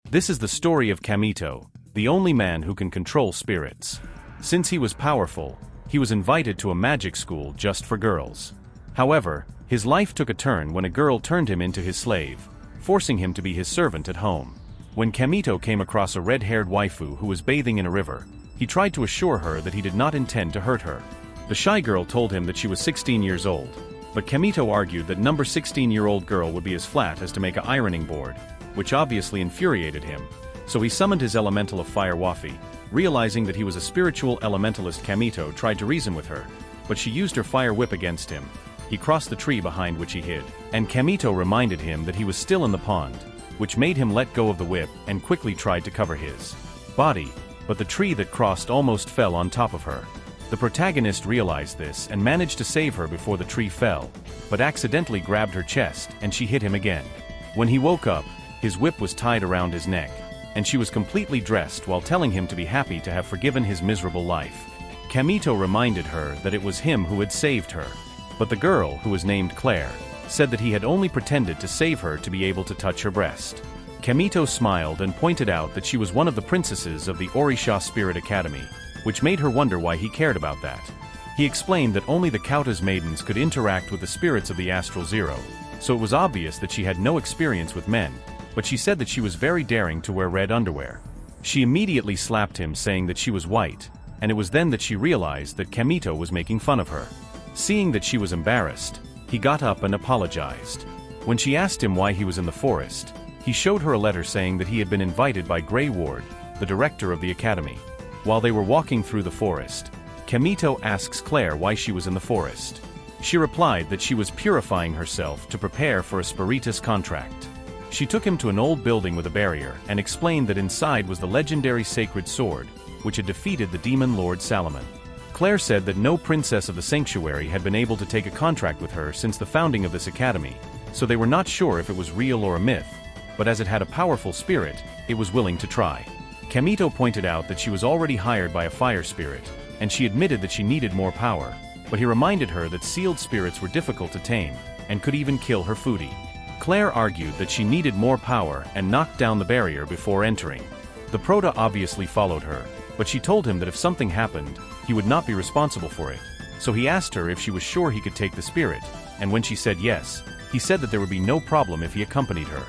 This is the story of Kamito, the only man who can control spirits. Since he was powerful, he was invited to a magic school just for girls. However, his life took a turn when a girl turned him into his slave, forcing him to be his servant at home. When Kamito came across a red-haired waifu who was bathing in a river, he tried to assure her that he did not intend to hurt her. The shy girl told him that she was 16 years old, but Kamito argued that number 16-year-old girl would be as flat as to make an ironing board, which obviously infuriated him. So he summoned his elemental of fire Wafi. Realizing that he was a spiritual elementalist, Kamito tried to reason with her, but she used her fire whip against him. He crossed the tree behind which he hid, and Kamito reminded him that he was still in the pond, which made him let go of the whip and quickly tried to cover his body, but the tree that crossed almost fell on top of her. The protagonist realized this and managed to save her before the tree fell, but accidentally grabbed her chest and she hit him again. When he woke up, his whip was tied around his neck, and she was completely dressed while telling him to be happy to have forgiven his miserable life. Kamito reminded her that it was him who had saved her, but the girl, who was named Claire, said that he had only pretended to save her to be able to touch her breast. Kamito smiled and pointed out that she was one of the princesses of the Orisha Spirit Academy, which made her wonder why he cared about that. He explained that only the Kauta's maidens could interact with the spirits of the Astral Zero, so it was obvious that she had no experience with men, but she said that she was very daring to wear red underwear. She immediately slapped him, saying that she was white, and it was then that she realized that Kamito was making fun of her. Seeing that she was embarrassed, he got up and apologized. When she asked him why he was in the forest, he showed her a letter saying that he had been invited by Grey Ward, the director of the academy. While they were walking through the forest, Kamito asks Claire why she was in the forest. She replied that she was purifying herself to prepare for a spiritus contract. She took him to an old building with a barrier and explained that inside was the legendary sacred sword, which had defeated the demon lord Salomon. Claire said that no princess of the sanctuary had been able to take a contract with her since the founding of this academy, so they were not sure if it was real or a myth, but as it had a powerful spirit, it was willing to try. Kamito pointed out that she was already hired by a fire spirit, and she admitted that she needed more power, but he reminded her that sealed spirits were difficult to tame, and could even kill her foodie. Claire argued that she needed more power and knocked down the barrier before entering. The Prota obviously followed her, but she told him that if something happened, he would not be responsible for it, so he asked her if she was sure he could take the spirit, and when she said yes, he said that there would be no problem if he accompanied her.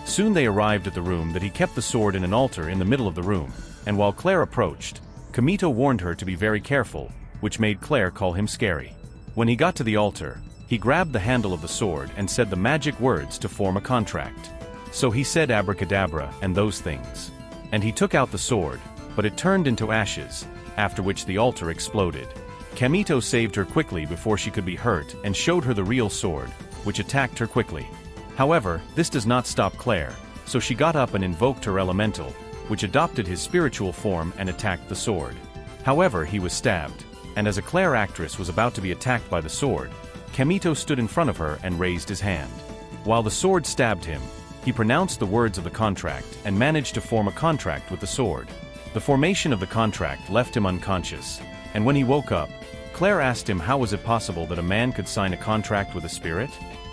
Soon they arrived at the room that he kept the sword in an altar in the middle of the room, and while Claire approached, Kamito warned her to be very careful, which made Claire call him scary. When he got to the altar, he grabbed the handle of the sword and said the magic words to form a contract. So he said abracadabra and those things. And he took out the sword, but it turned into ashes, after which the altar exploded. Kamito saved her quickly before she could be hurt and showed her the real sword, which attacked her quickly. However, this does not stop Claire, so she got up and invoked her elemental, which adopted his spiritual form and attacked the sword. However, he was stabbed, and as a Claire actress was about to be attacked by the sword, Kamito stood in front of her and raised his hand. While the sword stabbed him, he pronounced the words of the contract and managed to form a contract with the sword. The formation of the contract left him unconscious, and when he woke up, Claire asked him how was it possible that a man could sign a contract with a spirit,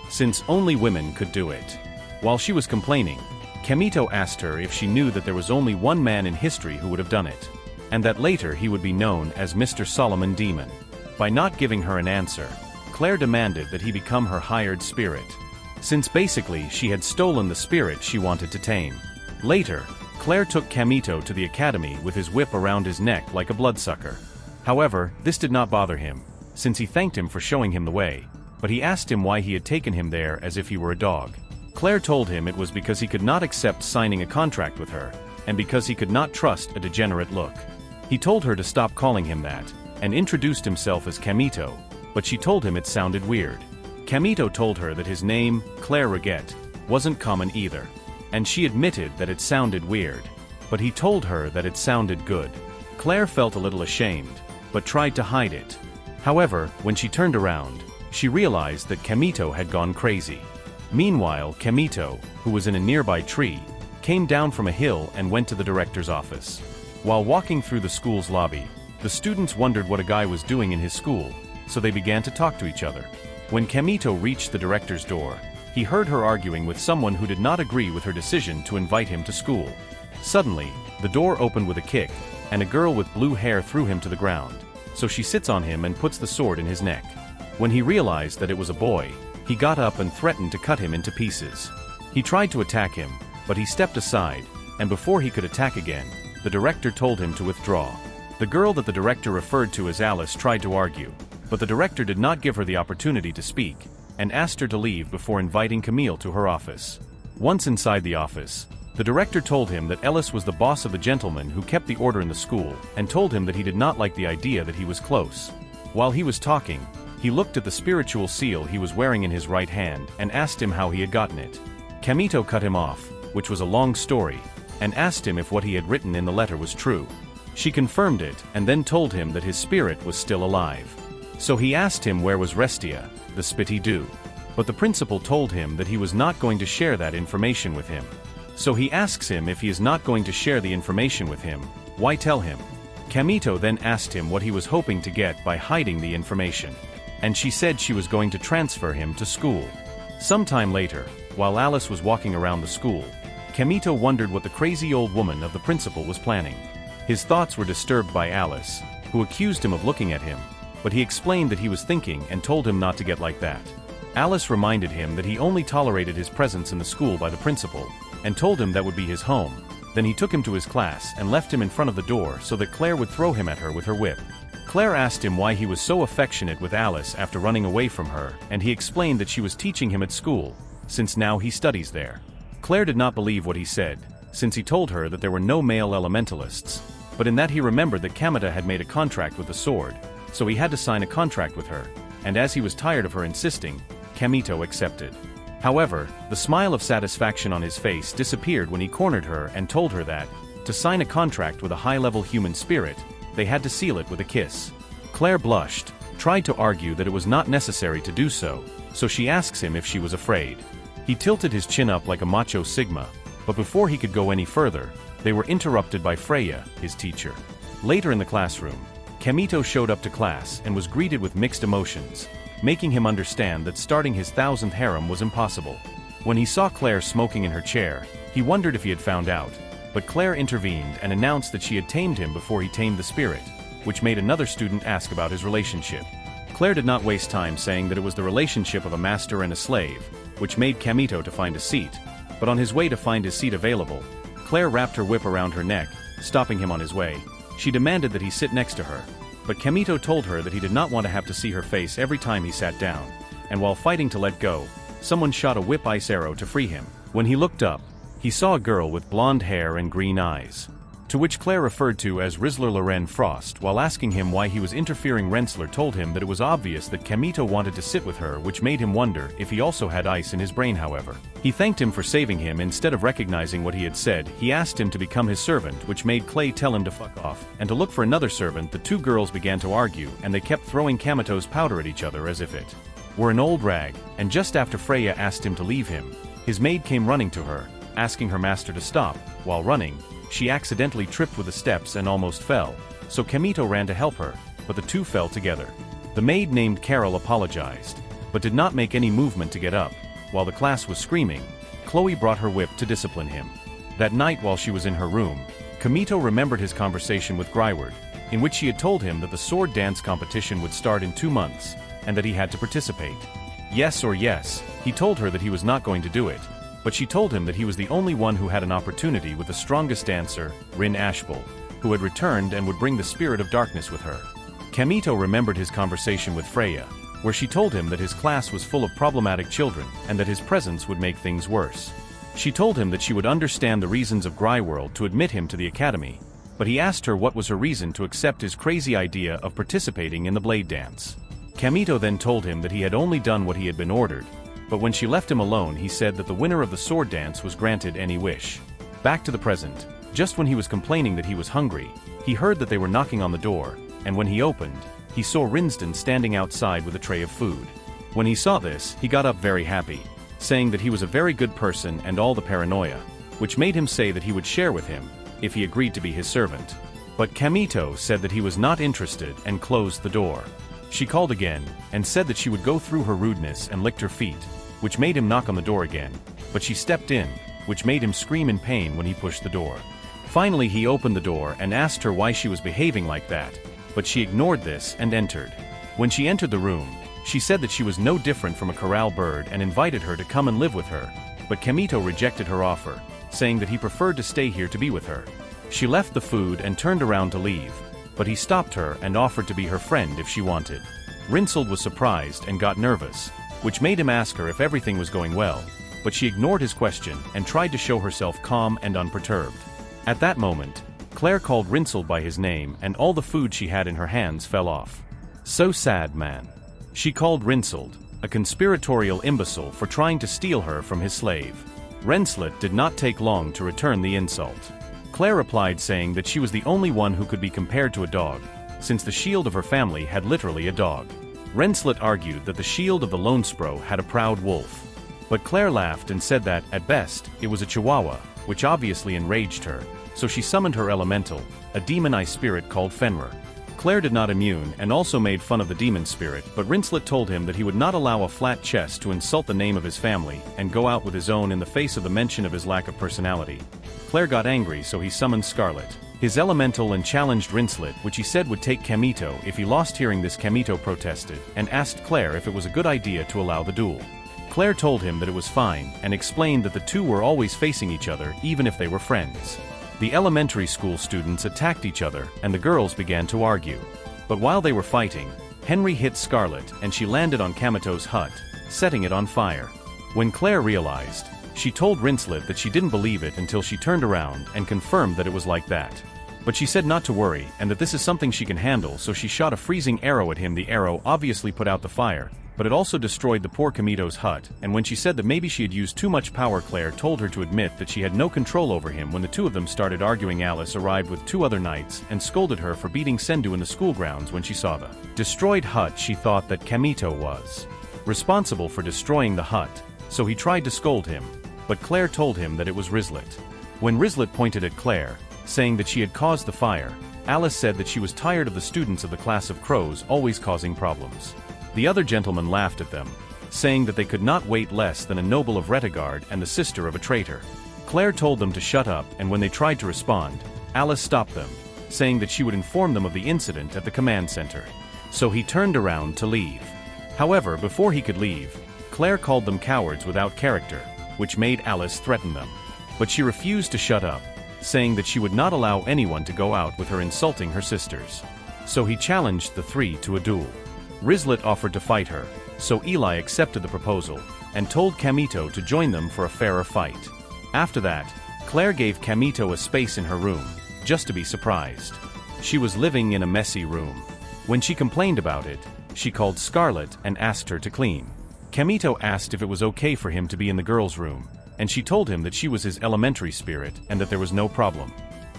since only women could do it. While she was complaining, Kamito asked her if she knew that there was only one man in history who would have done it, and that later he would be known as Mr. Solomon Demon. By not giving her an answer, Claire demanded that he become her hired spirit, since basically she had stolen the spirit she wanted to tame. Later, Claire took Kamito to the academy with his whip around his neck like a bloodsucker. However, this did not bother him, since he thanked him for showing him the way, but he asked him why he had taken him there as if he were a dog. Claire told him it was because he could not accept signing a contract with her, and because he could not trust a degenerate look. He told her to stop calling him that, and introduced himself as Kamito, but she told him it sounded weird. Kamito told her that his name, Claire Reguette, wasn't common either, and she admitted that it sounded weird, but he told her that it sounded good. Claire felt a little ashamed, but tried to hide it. However, when she turned around, she realized that Kamito had gone crazy. Meanwhile, Kamito, who was in a nearby tree, came down from a hill and went to the director's office. While walking through the school's lobby, the students wondered what a guy was doing in his school, so they began to talk to each other. When Kamito reached the director's door, he heard her arguing with someone who did not agree with her decision to invite him to school. Suddenly, the door opened with a kick, and a girl with blue hair threw him to the ground. So she sits on him and puts the sword in his neck. When he realized that it was a boy, he got up and threatened to cut him into pieces. He tried to attack him, but he stepped aside, and before he could attack again, the director told him to withdraw. The girl that the director referred to as Alice tried to argue, but the director did not give her the opportunity to speak, and asked her to leave before inviting Camille to her office. Once inside the office, the director told him that Ellis was the boss of the gentleman who kept the order in the school, and told him that he did not like the idea that he was close. While he was talking, he looked at the spiritual seal he was wearing in his right hand and asked him how he had gotten it. Camille cut him off, which was a long story, and asked him if what he had written in the letter was true. She confirmed it and then told him that his spirit was still alive. So he asked him where was Restia, the spitty dew. But the principal told him that he was not going to share that information with him. So he asks him if he is not going to share the information with him, why tell him? Camille then asked him what he was hoping to get by hiding the information. And she said she was going to transfer him to school. Sometime later, while Alice was walking around the school, Camille wondered what the crazy old woman of the principal was planning. His thoughts were disturbed by Alice, who accused him of looking at him, but he explained that he was thinking and told him not to get like that. Alice reminded him that he only tolerated his presence in the school by the principal, and told him that would be his home. Then he took him to his class and left him in front of the door so that Claire would throw him at her with her whip. Claire asked him why he was so affectionate with Alice after running away from her, and he explained that she was teaching him at school, since now he studies there. Claire did not believe what he said, since he told her that there were no male elementalists, but in that he remembered that Kamita had made a contract with the sword, so he had to sign a contract with her, and as he was tired of her insisting, Camille accepted. However, the smile of satisfaction on his face disappeared when he cornered her and told her that, to sign a contract with a high-level human spirit, they had to seal it with a kiss. Claire blushed, tried to argue that it was not necessary to do so, so she asks him if she was afraid. He tilted his chin up like a macho sigma, but before he could go any further, they were interrupted by Freya, his teacher. Later in the classroom, Camille showed up to class and was greeted with mixed emotions, making him understand that starting his 1000th harem was impossible. When he saw Claire smoking in her chair, he wondered if he had found out, but Claire intervened and announced that she had tamed him before he tamed the spirit, which made another student ask about his relationship. Claire did not waste time saying that it was the relationship of a master and a slave, which made Camille to find a seat, but on his way to find his seat available, Claire wrapped her whip around her neck, stopping him on his way. She demanded that he sit next to her, but Camille told her that he did not want to have to see her face every time he sat down, and while fighting to let go, someone shot a whip ice arrow to free him. When he looked up, he saw a girl with blonde hair and green eyes, to which Claire referred to as Rizzler Loren Frost. While asking him why he was interfering, Rensler told him that it was obvious that Camille wanted to sit with her, which made him wonder if he also had ice in his brain. However, he thanked him for saving him. Instead of recognizing what he had said, he asked him to become his servant, which made Clay tell him to fuck off and to look for another servant. The two girls began to argue, and they kept throwing Kamito's powder at each other as if it were an old rag, and just after Freya asked him to leave him, his maid came running to her, asking her master to stop. While running, she accidentally tripped with the steps and almost fell, so Camille ran to help her, but the two fell together. The maid named Carol apologized, but did not make any movement to get up. While the class was screaming, Chloe brought her whip to discipline him. That night while she was in her room, Camille remembered his conversation with Gryward, in which she had told him that the sword dance competition would start in 2 months, and that he had to participate. Yes or yes, he told her that he was not going to do it, but she told him that he was the only one who had an opportunity with the strongest dancer, Rin Ashbull, who had returned and would bring the spirit of darkness with her. Camille remembered his conversation with Freya, where she told him that his class was full of problematic children and that his presence would make things worse. She told him that she would understand the reasons of Gryworld to admit him to the academy, but he asked her what was her reason to accept his crazy idea of participating in the blade dance. Camille then told him that he had only done what he had been ordered, but when she left him alone, he said that the winner of the sword dance was granted any wish. Back to the present, just when he was complaining that he was hungry, he heard that they were knocking on the door, and when he opened, he saw Rinsden standing outside with a tray of food. When he saw this, he got up very happy, saying that he was a very good person and all the paranoia, which made him say that he would share with him, if he agreed to be his servant. But Camille said that he was not interested and closed the door. She called again, and said that she would go through her rudeness and licked her feet, which made him knock on the door again, but she stepped in, which made him scream in pain when he pushed the door. Finally he opened the door and asked her why she was behaving like that, but she ignored this and entered. When she entered the room, she said that she was no different from a corral bird and invited her to come and live with her, but Kamito rejected her offer, saying that he preferred to stay here to be with her. She left the food and turned around to leave, but he stopped her and offered to be her friend if she wanted. Rinsold was surprised and got nervous, which made him ask her if everything was going well, but she ignored his question and tried to show herself calm and unperturbed. At that moment, Claire called Rinsold by his name and all the food she had in her hands fell off. So sad, man. She called Rinsold a conspiratorial imbecile for trying to steal her from his slave. Renslatt did not take long to return the insult. Claire replied saying that she was the only one who could be compared to a dog, since the shield of her family had literally a dog. Renslatt argued that the shield of the Lone Spro had a proud wolf. But Claire laughed and said that, at best, it was a chihuahua, which obviously enraged her, so she summoned her elemental, a demon-eye spirit called Fenrir. Claire did not immune and also made fun of the demon spirit, but Rinslatt told him that he would not allow a flat chest to insult the name of his family and go out with his own in the face of the mention of his lack of personality. Claire got angry, so he summoned Scarlet, his elemental, and challenged Rinslatt, which he said would take Kamito if he lost. Hearing this, Kamito protested and asked Claire if it was a good idea to allow the duel. Claire told him that it was fine and explained that the two were always facing each other even if they were friends. The elementary school students attacked each other and the girls began to argue. But while they were fighting, Henry hit Scarlet and she landed on Kamito's hut, setting it on fire. When Claire realized, she told Rinslatt that she didn't believe it until she turned around and confirmed that it was like that. But she said not to worry and that this is something she can handle, so she shot a freezing arrow at him. The arrow obviously put out the fire, but it also destroyed the poor Kamito's hut, and when she said that maybe she had used too much power, Claire told her to admit that she had no control over him. When the two of them started arguing, Alice arrived with two other knights and scolded her for beating Sendu in the school grounds. When she saw the destroyed hut, she thought that Kamito was responsible for destroying the hut, so he tried to scold him, but Claire told him that it was Rinslatt. When Rinslatt pointed at Claire, saying that she had caused the fire, Alice said that she was tired of the students of the class of crows always causing problems. The other gentlemen laughed at them, saying that they could not wait less than a noble of Retagard and the sister of a traitor. Claire told them to shut up, and when they tried to respond, Alice stopped them, saying that she would inform them of the incident at the command center. So he turned around to leave. However, before he could leave, Claire called them cowards without character, which made Alice threaten them. But she refused to shut up, saying that she would not allow anyone to go out with her insulting her sisters. So he challenged the three to a duel. Rinslatt offered to fight her, so Eli accepted the proposal and told Kamito to join them for a fairer fight. After that, Claire gave Kamito a space in her room, just to be surprised. She was living in a messy room. When she complained about it, she called Scarlet and asked her to clean. Kamito asked if it was okay for him to be in the girls' room, and she told him that she was his elementary spirit and that there was no problem.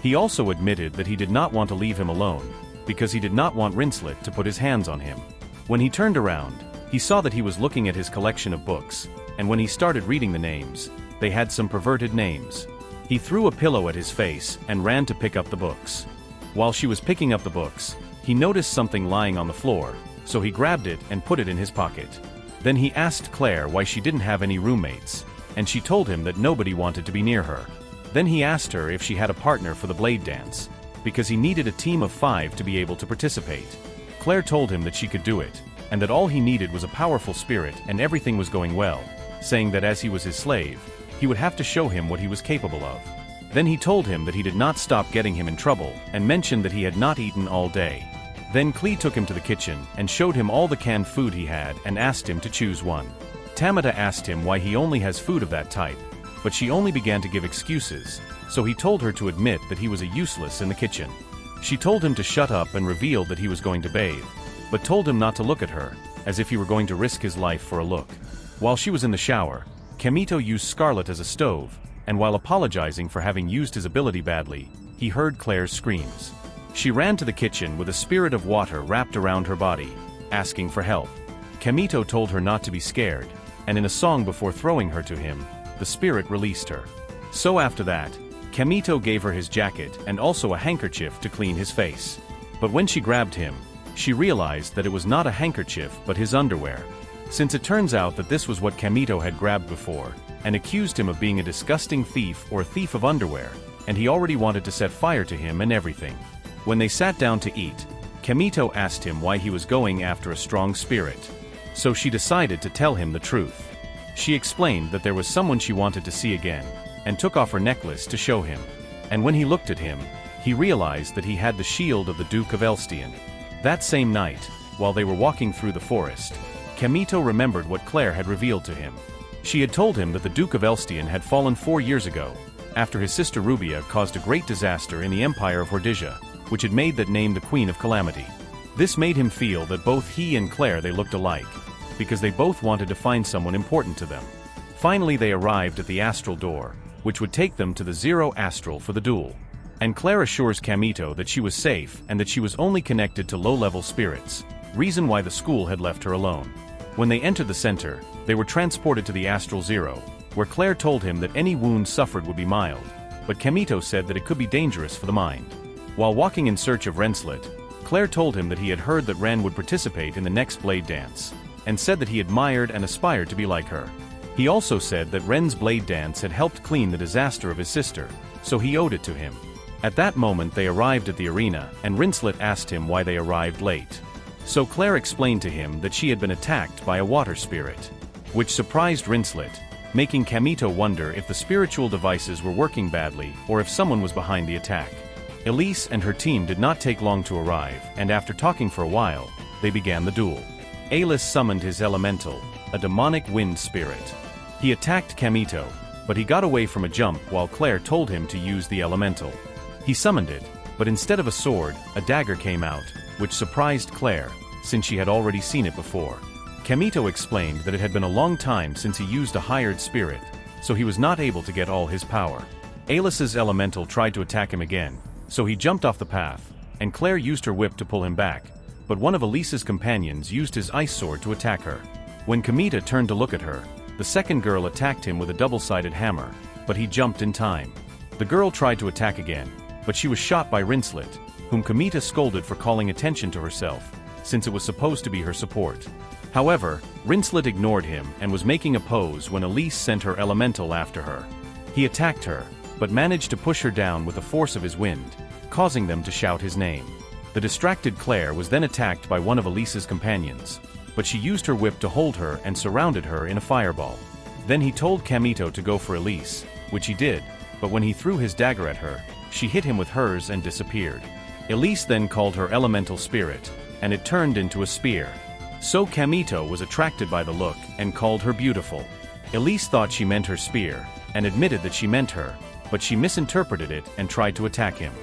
He also admitted that he did not want to leave him alone, because he did not want Rinslatt to put his hands on him. When he turned around, he saw that he was looking at his collection of books, and when he started reading the names, they had some perverted names. He threw a pillow at his face and ran to pick up the books. While she was picking up the books, he noticed something lying on the floor, so he grabbed it and put it in his pocket. Then he asked Claire why she didn't have any roommates, and she told him that nobody wanted to be near her. Then he asked her if she had a partner for the blade dance, because he needed a team of 5 to be able to participate. Claire told him that she could do it, and that all he needed was a powerful spirit and everything was going well, saying that as he was his slave, he would have to show him what he was capable of. Then he told him that he did not stop getting him in trouble and mentioned that he had not eaten all day. Then Klee took him to the kitchen and showed him all the canned food he had and asked him to choose one. Tamata asked him why he only has food of that type, but she only began to give excuses, so he told her to admit that he was a useless in the kitchen. She told him to shut up and revealed that he was going to bathe, but told him not to look at her, as if he were going to risk his life for a look. While she was in the shower, Kamito used Scarlet as a stove, and while apologizing for having used his ability badly, he heard Claire's screams. She ran to the kitchen with a spirit of water wrapped around her body, asking for help. Kamito told her not to be scared, and in a song before throwing her to him, the spirit released her. So after that, Kamito gave her his jacket and also a handkerchief to clean his face. But when she grabbed him, she realized that it was not a handkerchief but his underwear. Since it turns out that this was what Kamito had grabbed before, and accused him of being a disgusting thief or thief of underwear, and he already wanted to set fire to him and everything. When they sat down to eat, Kamito asked him why he was going after a strong spirit. So she decided to tell him the truth. She explained that there was someone she wanted to see again, and took off her necklace to show him. And when he looked at him, he realized that he had the shield of the Duke of Elstian. That same night, while they were walking through the forest, Kamito remembered what Claire had revealed to him. She had told him that the Duke of Elstian had fallen 4 years ago, after his sister Rubia caused a great disaster in the Empire of Hordesia, which had made that name the Queen of Calamity. This made him feel that both he and Claire they looked alike, because they both wanted to find someone important to them. Finally they arrived at the astral door, which would take them to the Zero Astral for the duel. And Claire assures Kamito that she was safe and that she was only connected to low-level spirits, reason why the school had left her alone. When they entered the center, they were transported to the Astral Zero, where Claire told him that any wound suffered would be mild, but Kamito said that it could be dangerous for the mind. While walking in search of Renslet, Claire told him that he had heard that Ren would participate in the next blade dance, and said that he admired and aspired to be like her. He also said that Ren's blade dance had helped clean the disaster of his sister, so he owed it to him. At that moment they arrived at the arena, and Rinslet asked him why they arrived late. So Claire explained to him that she had been attacked by a water spirit, which surprised Rinslet, making Kamito wonder if the spiritual devices were working badly or if someone was behind the attack. Elise and her team did not take long to arrive, and after talking for a while, they began the duel. Alice summoned his elemental, a demonic wind spirit. He attacked Kamito, but he got away from a jump while Claire told him to use the elemental. He summoned it, but instead of a sword, a dagger came out, which surprised Claire, since she had already seen it before. Kamito explained that it had been a long time since he used a hired spirit, so he was not able to get all his power. Alice's elemental tried to attack him again, so he jumped off the path, and Claire used her whip to pull him back, but one of Elise's companions used his ice sword to attack her. When Kamita turned to look at her, the second girl attacked him with a double-sided hammer, but he jumped in time. The girl tried to attack again, but she was shot by Rinslet, whom Kamita scolded for calling attention to herself, since it was supposed to be her support. However, Rinslet ignored him and was making a pose when Elise sent her elemental after her. He attacked her, but managed to push her down with the force of his wind, causing them to shout his name. The distracted Claire was then attacked by one of Elise's companions, but she used her whip to hold her and surrounded her in a fireball. Then he told Kamito to go for Elise, which he did, but when he threw his dagger at her, she hit him with hers and disappeared. Elise then called her elemental spirit, and it turned into a spear. So Kamito was attracted by the look and called her beautiful. Elise thought she meant her spear, and admitted that she meant her, but she misinterpreted it and tried to attack him.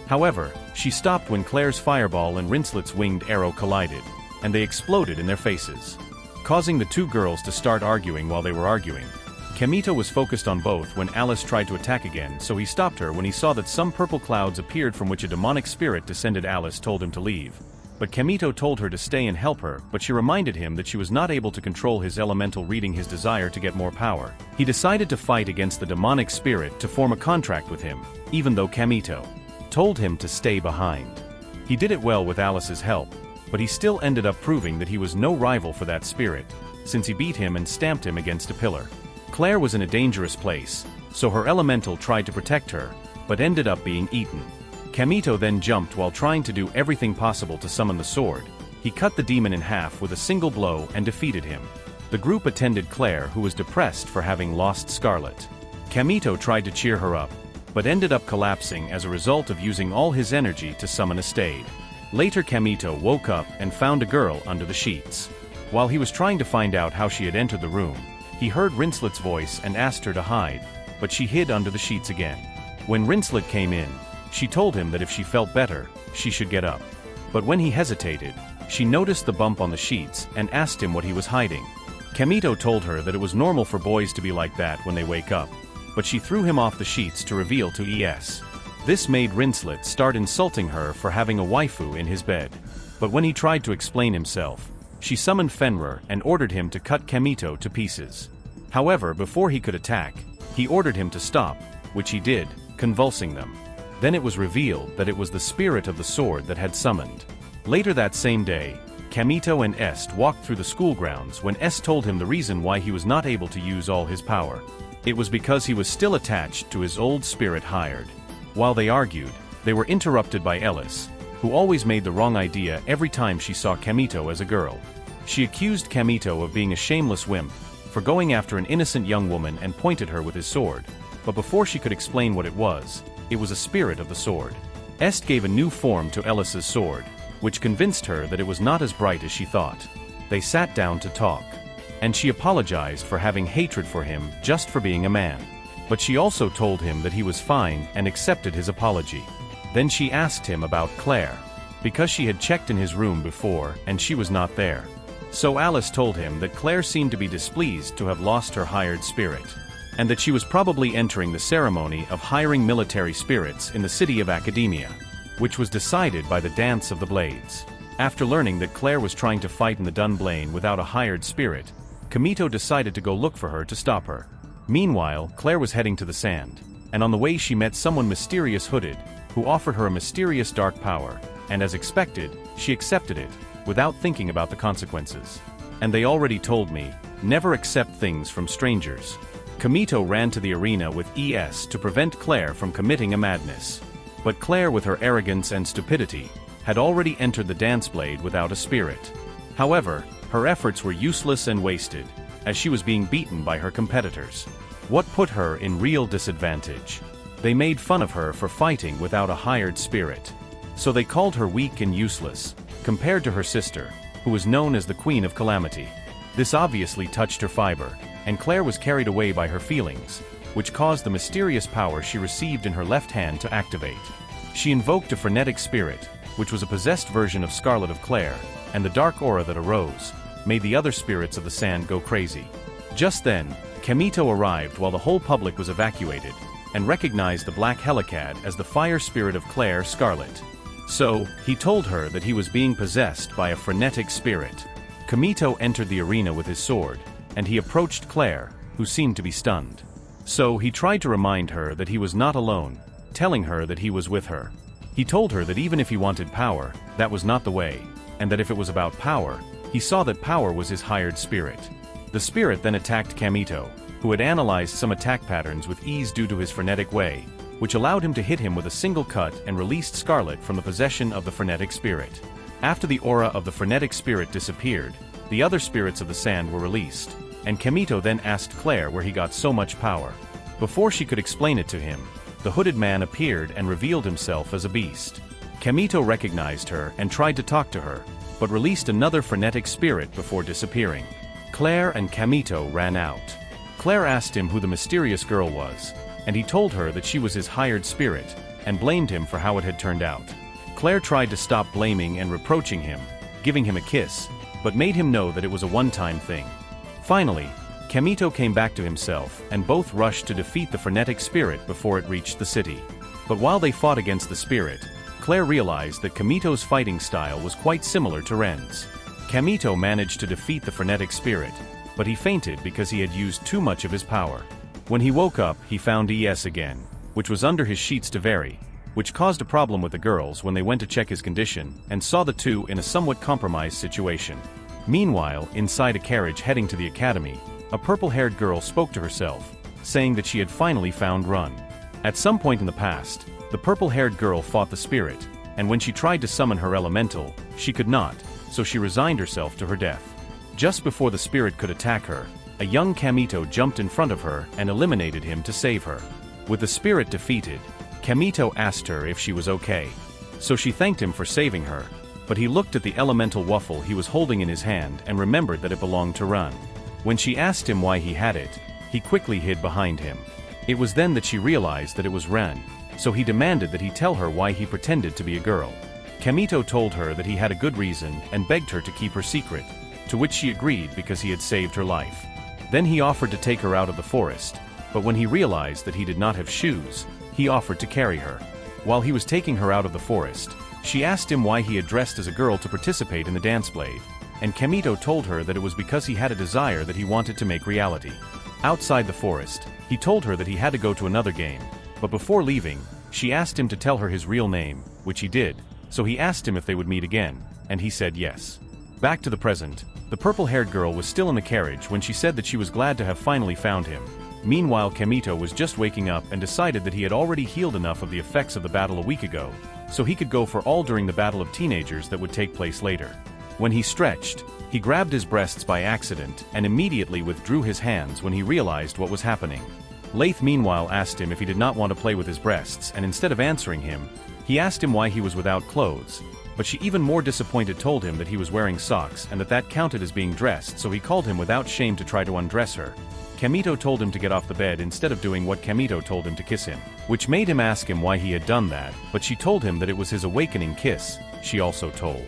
However, she stopped when Claire's fireball and Rinslet's winged arrow collided, and they exploded in their faces, causing the two girls to start arguing while they were arguing. Kamito was focused on both when Alice tried to attack again, so he stopped her when he saw that some purple clouds appeared from which a demonic spirit descended. Alice told him to leave, but Kamito told her to stay and help her, but she reminded him that she was not able to control his elemental, reading his desire to get more power. He decided to fight against the demonic spirit to form a contract with him, even though Kamito told him to stay behind. He did it well with Alice's help, but he still ended up proving that he was no rival for that spirit, since he beat him and stamped him against a pillar. Claire was in a dangerous place, so her elemental tried to protect her, but ended up being eaten. Kamito then jumped while trying to do everything possible to summon the sword. He cut the demon in half with a single blow and defeated him. The group attended Claire, who was depressed for having lost Scarlet. Kamito tried to cheer her up, but ended up collapsing as a result of using all his energy to summon a stade. Later Kamito woke up and found a girl under the sheets. While he was trying to find out how she had entered the room, he heard Rinslet's voice and asked her to hide, but she hid under the sheets again. When Rinslet came in, she told him that if she felt better, she should get up. But when he hesitated, she noticed the bump on the sheets and asked him what he was hiding. Kamito told her that it was normal for boys to be like that when they wake up, but she threw him off the sheets to reveal to Es. This made Rinslet start insulting her for having a waifu in his bed. But when he tried to explain himself, she summoned Fenrir and ordered him to cut Kamito to pieces. However, before he could attack, he ordered him to stop, which he did, convulsing them. Then it was revealed that it was the spirit of the sword that had summoned. Later that same day, Kamito and Est walked through the school grounds when Est told him the reason why he was not able to use all his power. It was because he was still attached to his old spirit hired. While they argued, they were interrupted by Ellis, who always made the wrong idea every time she saw Kamito as a girl. She accused Kamito of being a shameless wimp, for going after an innocent young woman and pointed her with his sword. But before she could explain what it was a spirit of the sword. Est gave a new form to Ellis's sword, which convinced her that it was not as bright as she thought. They sat down to talk, and she apologized for having hatred for him just for being a man. But she also told him that he was fine and accepted his apology. Then she asked him about Claire, because she had checked in his room before and she was not there. So Alice told him that Claire seemed to be displeased to have lost her hired spirit, and that she was probably entering the ceremony of hiring military spirits in the city of Academia, which was decided by the Dance of the Blades. After learning that Claire was trying to fight in the Dunblane without a hired spirit, Kamito decided to go look for her to stop her. Meanwhile, Claire was heading to the sand, and on the way she met someone mysterious hooded, who offered her a mysterious dark power, and as expected, she accepted it, without thinking about the consequences. And they already told me, never accept things from strangers. Kamito ran to the arena with ES to prevent Claire from committing a madness. But Claire, with her arrogance and stupidity, had already entered the dance blade without a spirit. However, her efforts were useless and wasted, as she was being beaten by her competitors. What put her in real disadvantage? They made fun of her for fighting without a hired spirit. So they called her weak and useless, compared to her sister, who was known as the Queen of Calamity. This obviously touched her fiber, and Claire was carried away by her feelings, which caused the mysterious power she received in her left hand to activate. She invoked a frenetic spirit, which was a possessed version of Scarlet of Claire, and the dark aura that arose made the other spirits of the sand go crazy. Just then, Kamito arrived while the whole public was evacuated, and recognized the Black Helicad as the fire spirit of Claire, Scarlet. So, he told her that he was being possessed by a frenetic spirit. Kamito entered the arena with his sword, and he approached Claire, who seemed to be stunned. So he tried to remind her that he was not alone, telling her that he was with her. He told her that even if he wanted power, that was not the way, and that if it was about power, he saw that power was his hired spirit. The spirit then attacked Kamito, who had analyzed some attack patterns with ease due to his frenetic way, which allowed him to hit him with a single cut and released Scarlet from the possession of the frenetic spirit. After the aura of the frenetic spirit disappeared, the other spirits of the sand were released, and Kamito then asked Claire where he got so much power. Before she could explain it to him, the hooded man appeared and revealed himself as a beast. Kamito recognized her and tried to talk to her, but released another frenetic spirit before disappearing. Claire and Kamito ran out. Claire asked him who the mysterious girl was, and he told her that she was his hired spirit, and blamed him for how it had turned out. Claire tried to stop blaming and reproaching him, giving him a kiss, but made him know that it was a one-time thing. Finally, Kamito came back to himself, and both rushed to defeat the frenetic spirit before it reached the city. But while they fought against the spirit, Claire realized that Kamito's fighting style was quite similar to Ren's. Kamito managed to defeat the frenetic spirit, but he fainted because he had used too much of his power. When he woke up, he found ES again, which was under his sheets to vary, which caused a problem with the girls when they went to check his condition and saw the two in a somewhat compromised situation. Meanwhile, inside a carriage heading to the academy, a purple-haired girl spoke to herself, saying that she had finally found Run. At some point in the past, the purple-haired girl fought the spirit, and when she tried to summon her elemental, she could not, so she resigned herself to her death. Just before the spirit could attack her, a young Kamito jumped in front of her and eliminated him to save her. With the spirit defeated, Kamito asked her if she was okay. So she thanked him for saving her, but he looked at the elemental waffle he was holding in his hand and remembered that it belonged to Run. When she asked him why he had it, he quickly hid behind him. It was then that she realized that it was Ren, so he demanded that he tell her why he pretended to be a girl. Kamito told her that he had a good reason and begged her to keep her secret, to which she agreed because he had saved her life. Then he offered to take her out of the forest, but when he realized that he did not have shoes, he offered to carry her. While he was taking her out of the forest, she asked him why he had dressed as a girl to participate in the dance blade, and Kamito told her that it was because he had a desire that he wanted to make reality. Outside the forest, he told her that he had to go to another game, but before leaving, she asked him to tell her his real name, which he did, so he asked him if they would meet again, and he said yes. Back to the present, the purple-haired girl was still in the carriage when she said that she was glad to have finally found him, Meanwhile, Kamito was just waking up and decided that he had already healed enough of the effects of the battle a week ago, so he could go for all during the battle of teenagers that would take place later. When he stretched, he grabbed his breasts by accident and immediately withdrew his hands when he realized what was happening. Leith meanwhile asked him if he did not want to play with his breasts, and instead of answering him, he asked him why he was without clothes, but she, even more disappointed, told him that he was wearing socks and that counted as being dressed, so he called him without shame to try to undress her. Kamito told him to get off the bed instead of doing what Kamito told him to kiss him, which made him ask him why he had done that, but she told him that it was his awakening kiss. She also told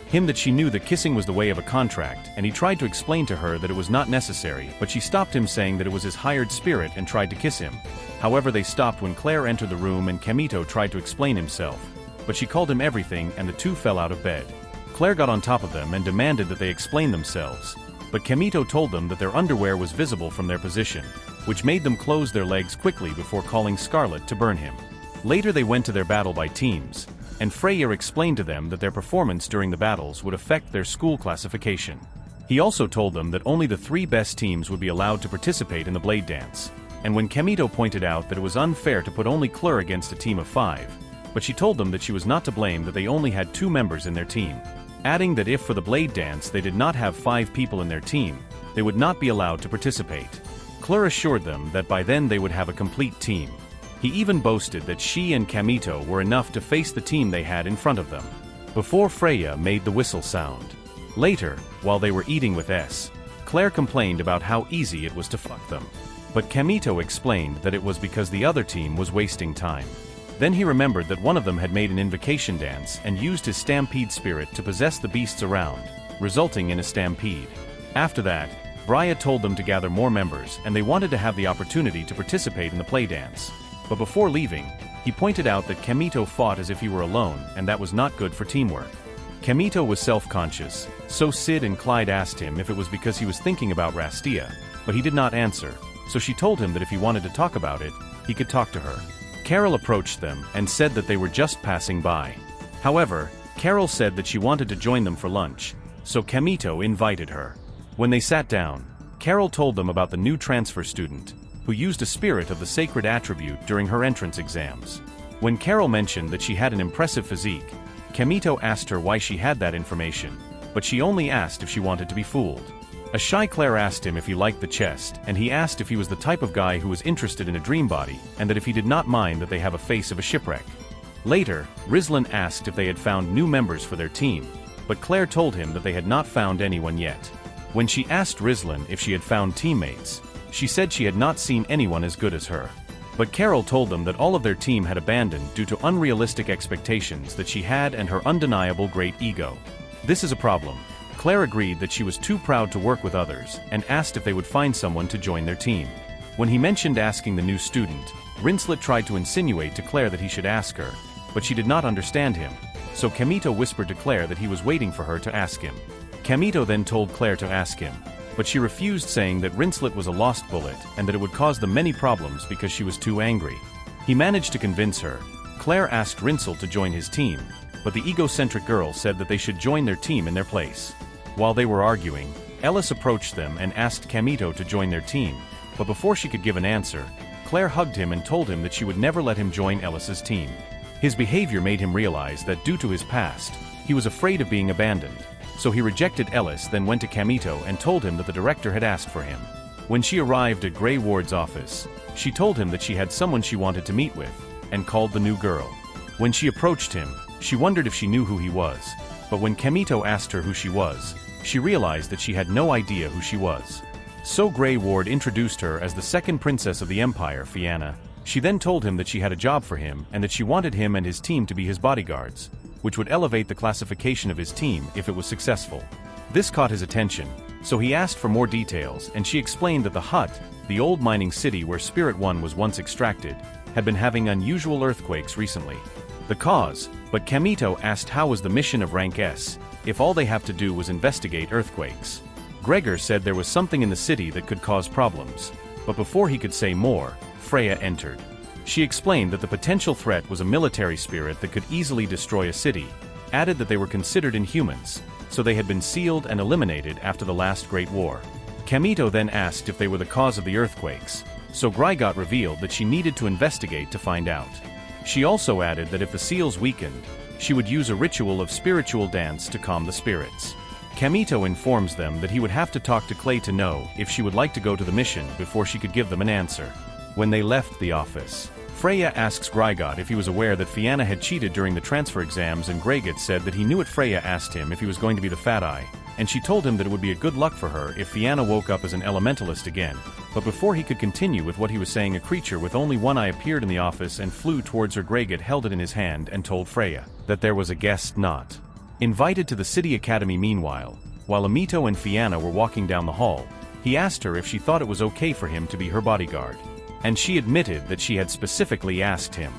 him that she knew that kissing was the way of a contract, and he tried to explain to her that it was not necessary, but she stopped him saying that it was his hired spirit and tried to kiss him. However, they stopped when Claire entered the room and Kamito tried to explain himself, but she called him everything and the two fell out of bed. Claire got on top of them and demanded that they explain themselves, but Kamito told them that their underwear was visible from their position, which made them close their legs quickly before calling Scarlet to burn him. Later they went to their battle by teams, and Freya explained to them that their performance during the battles would affect their school classification. He also told them that only the 3 best teams would be allowed to participate in the blade dance, and when Kamito pointed out that it was unfair to put only Claire against a team of 5, but she told them that she was not to blame, that they only had 2 members in their team, adding that if for the blade dance they did not have 5 people in their team, they would not be allowed to participate. Claire assured them that by then they would have a complete team. He even boasted that she and Kamito were enough to face the team they had in front of them, before Freya made the whistle sound. Later, while they were eating with S, Claire complained about how easy it was to fuck them, but Kamito explained that it was because the other team was wasting time. Then he remembered that one of them had made an invocation dance and used his stampede spirit to possess the beasts around, resulting in a stampede. After that, Brya told them to gather more members and they wanted to have the opportunity to participate in the play dance. But before leaving, he pointed out that Kamito fought as if he were alone, and that was not good for teamwork. Kamito was self-conscious, so Sid and Clyde asked him if it was because he was thinking about Rastia, but he did not answer, so she told him that if he wanted to talk about it, he could talk to her. Carol approached them and said that they were just passing by. However, Carol said that she wanted to join them for lunch, so Kamito invited her. When they sat down, Carol told them about the new transfer student, who used a spirit of the sacred attribute during her entrance exams. When Carol mentioned that she had an impressive physique, Kamito asked her why she had that information, but she only asked if she wanted to be fooled. A shy Claire asked him if he liked the chest, and he asked if he was the type of guy who was interested in a dream body, and that if he did not mind that they have a face of a shipwreck. Later, Rizlan asked if they had found new members for their team, but Claire told him that they had not found anyone yet. When she asked Rizlan if she had found teammates, she said she had not seen anyone as good as her. But Carol told them that all of their team had abandoned due to unrealistic expectations that she had and her undeniable great ego. This is a problem. Claire agreed that she was too proud to work with others and asked if they would find someone to join their team. When he mentioned asking the new student, Rinslet tried to insinuate to Claire that he should ask her, but she did not understand him, so Kamito whispered to Claire that he was waiting for her to ask him. Kamito then told Claire to ask him, but she refused, saying that Rinslet was a lost bullet and that it would cause them many problems because she was too angry. He managed to convince her. Claire asked Rinslet to join his team, but the egocentric girl said that they should join their team in their place. While they were arguing, Ellis approached them and asked Kamito to join their team, but before she could give an answer, Claire hugged him and told him that she would never let him join Ellis's team. His behavior made him realize that due to his past, he was afraid of being abandoned. So he rejected Ellis, then went to Kamito and told him that the director had asked for him. When she arrived at Grey Ward's office, she told him that she had someone she wanted to meet with, and called the new girl. When she approached him, she wondered if she knew who he was, but when Kamito asked her who she was, she realized that she had no idea who she was. So Grey Ward introduced her as the second princess of the Empire, Fianna. She then told him that she had a job for him and that she wanted him and his team to be his bodyguards, which would elevate the classification of his team if it was successful. This caught his attention, so he asked for more details, and she explained that the hut, the old mining city where Spirit One was once extracted, had been having unusual earthquakes recently. The cause, but Kamito asked how was the mission of Rank S, if all they have to do was investigate earthquakes. Gregor said there was something in the city that could cause problems, but before he could say more, Freya entered. She explained that the potential threat was a military spirit that could easily destroy a city, added that they were considered inhumans, so they had been sealed and eliminated after the last Great War. Kamito then asked if they were the cause of the earthquakes, so Grigot revealed that she needed to investigate to find out. She also added that if the seals weakened, she would use a ritual of spiritual dance to calm the spirits. Kamito informs them that he would have to talk to Clay to know if she would like to go to the mission before she could give them an answer. When they left the office, Freya asks Grigot if he was aware that Fianna had cheated during the transfer exams, and Grigot said that he knew it. Freya asked him if he was going to be the Fat Eye, and she told him that it would be a good luck for her if Fianna woke up as an elementalist again. But before he could continue with what he was saying, a creature with only one eye appeared in the office and flew towards her. Grigot held it in his hand and told Freya that there was a guest not invited to the city academy. Meanwhile, while Amito and Fianna were walking down the hall, he asked her if she thought it was okay for him to be her bodyguard, and she admitted that she had specifically asked him.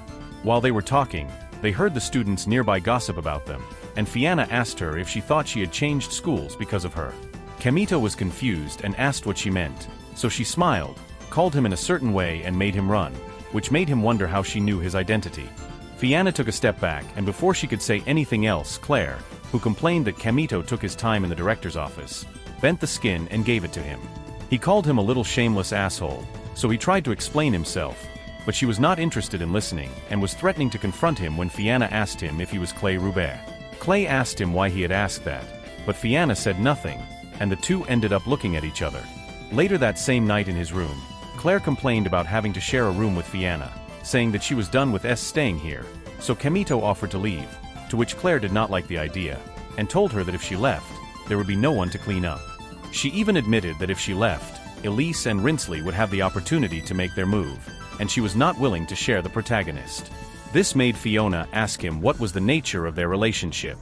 While they were talking, they heard the students nearby gossip about them, and Fianna asked her if she thought she had changed schools because of her. Kamito was confused and asked what she meant, so she smiled, called him in a certain way and made him run, which made him wonder how she knew his identity. Fianna took a step back, and before she could say anything else, Claire, who complained that Kamito took his time in the director's office, bent the skin and gave it to him. He called him a little shameless asshole, so he tried to explain himself, but she was not interested in listening and was threatening to confront him when Fianna asked him if he was Clay Roubaix. Clay asked him why he had asked that, but Fianna said nothing, and the two ended up looking at each other. Later that same night in his room, Claire complained about having to share a room with Fianna, saying that she was done with staying here, so Kamito offered to leave, to which Claire did not like the idea, and told her that if she left, there would be no one to clean up. She even admitted that if she left, Elise and Rinsley would have the opportunity to make their move, and she was not willing to share the protagonist. This made Fiona ask him what was the nature of their relationship.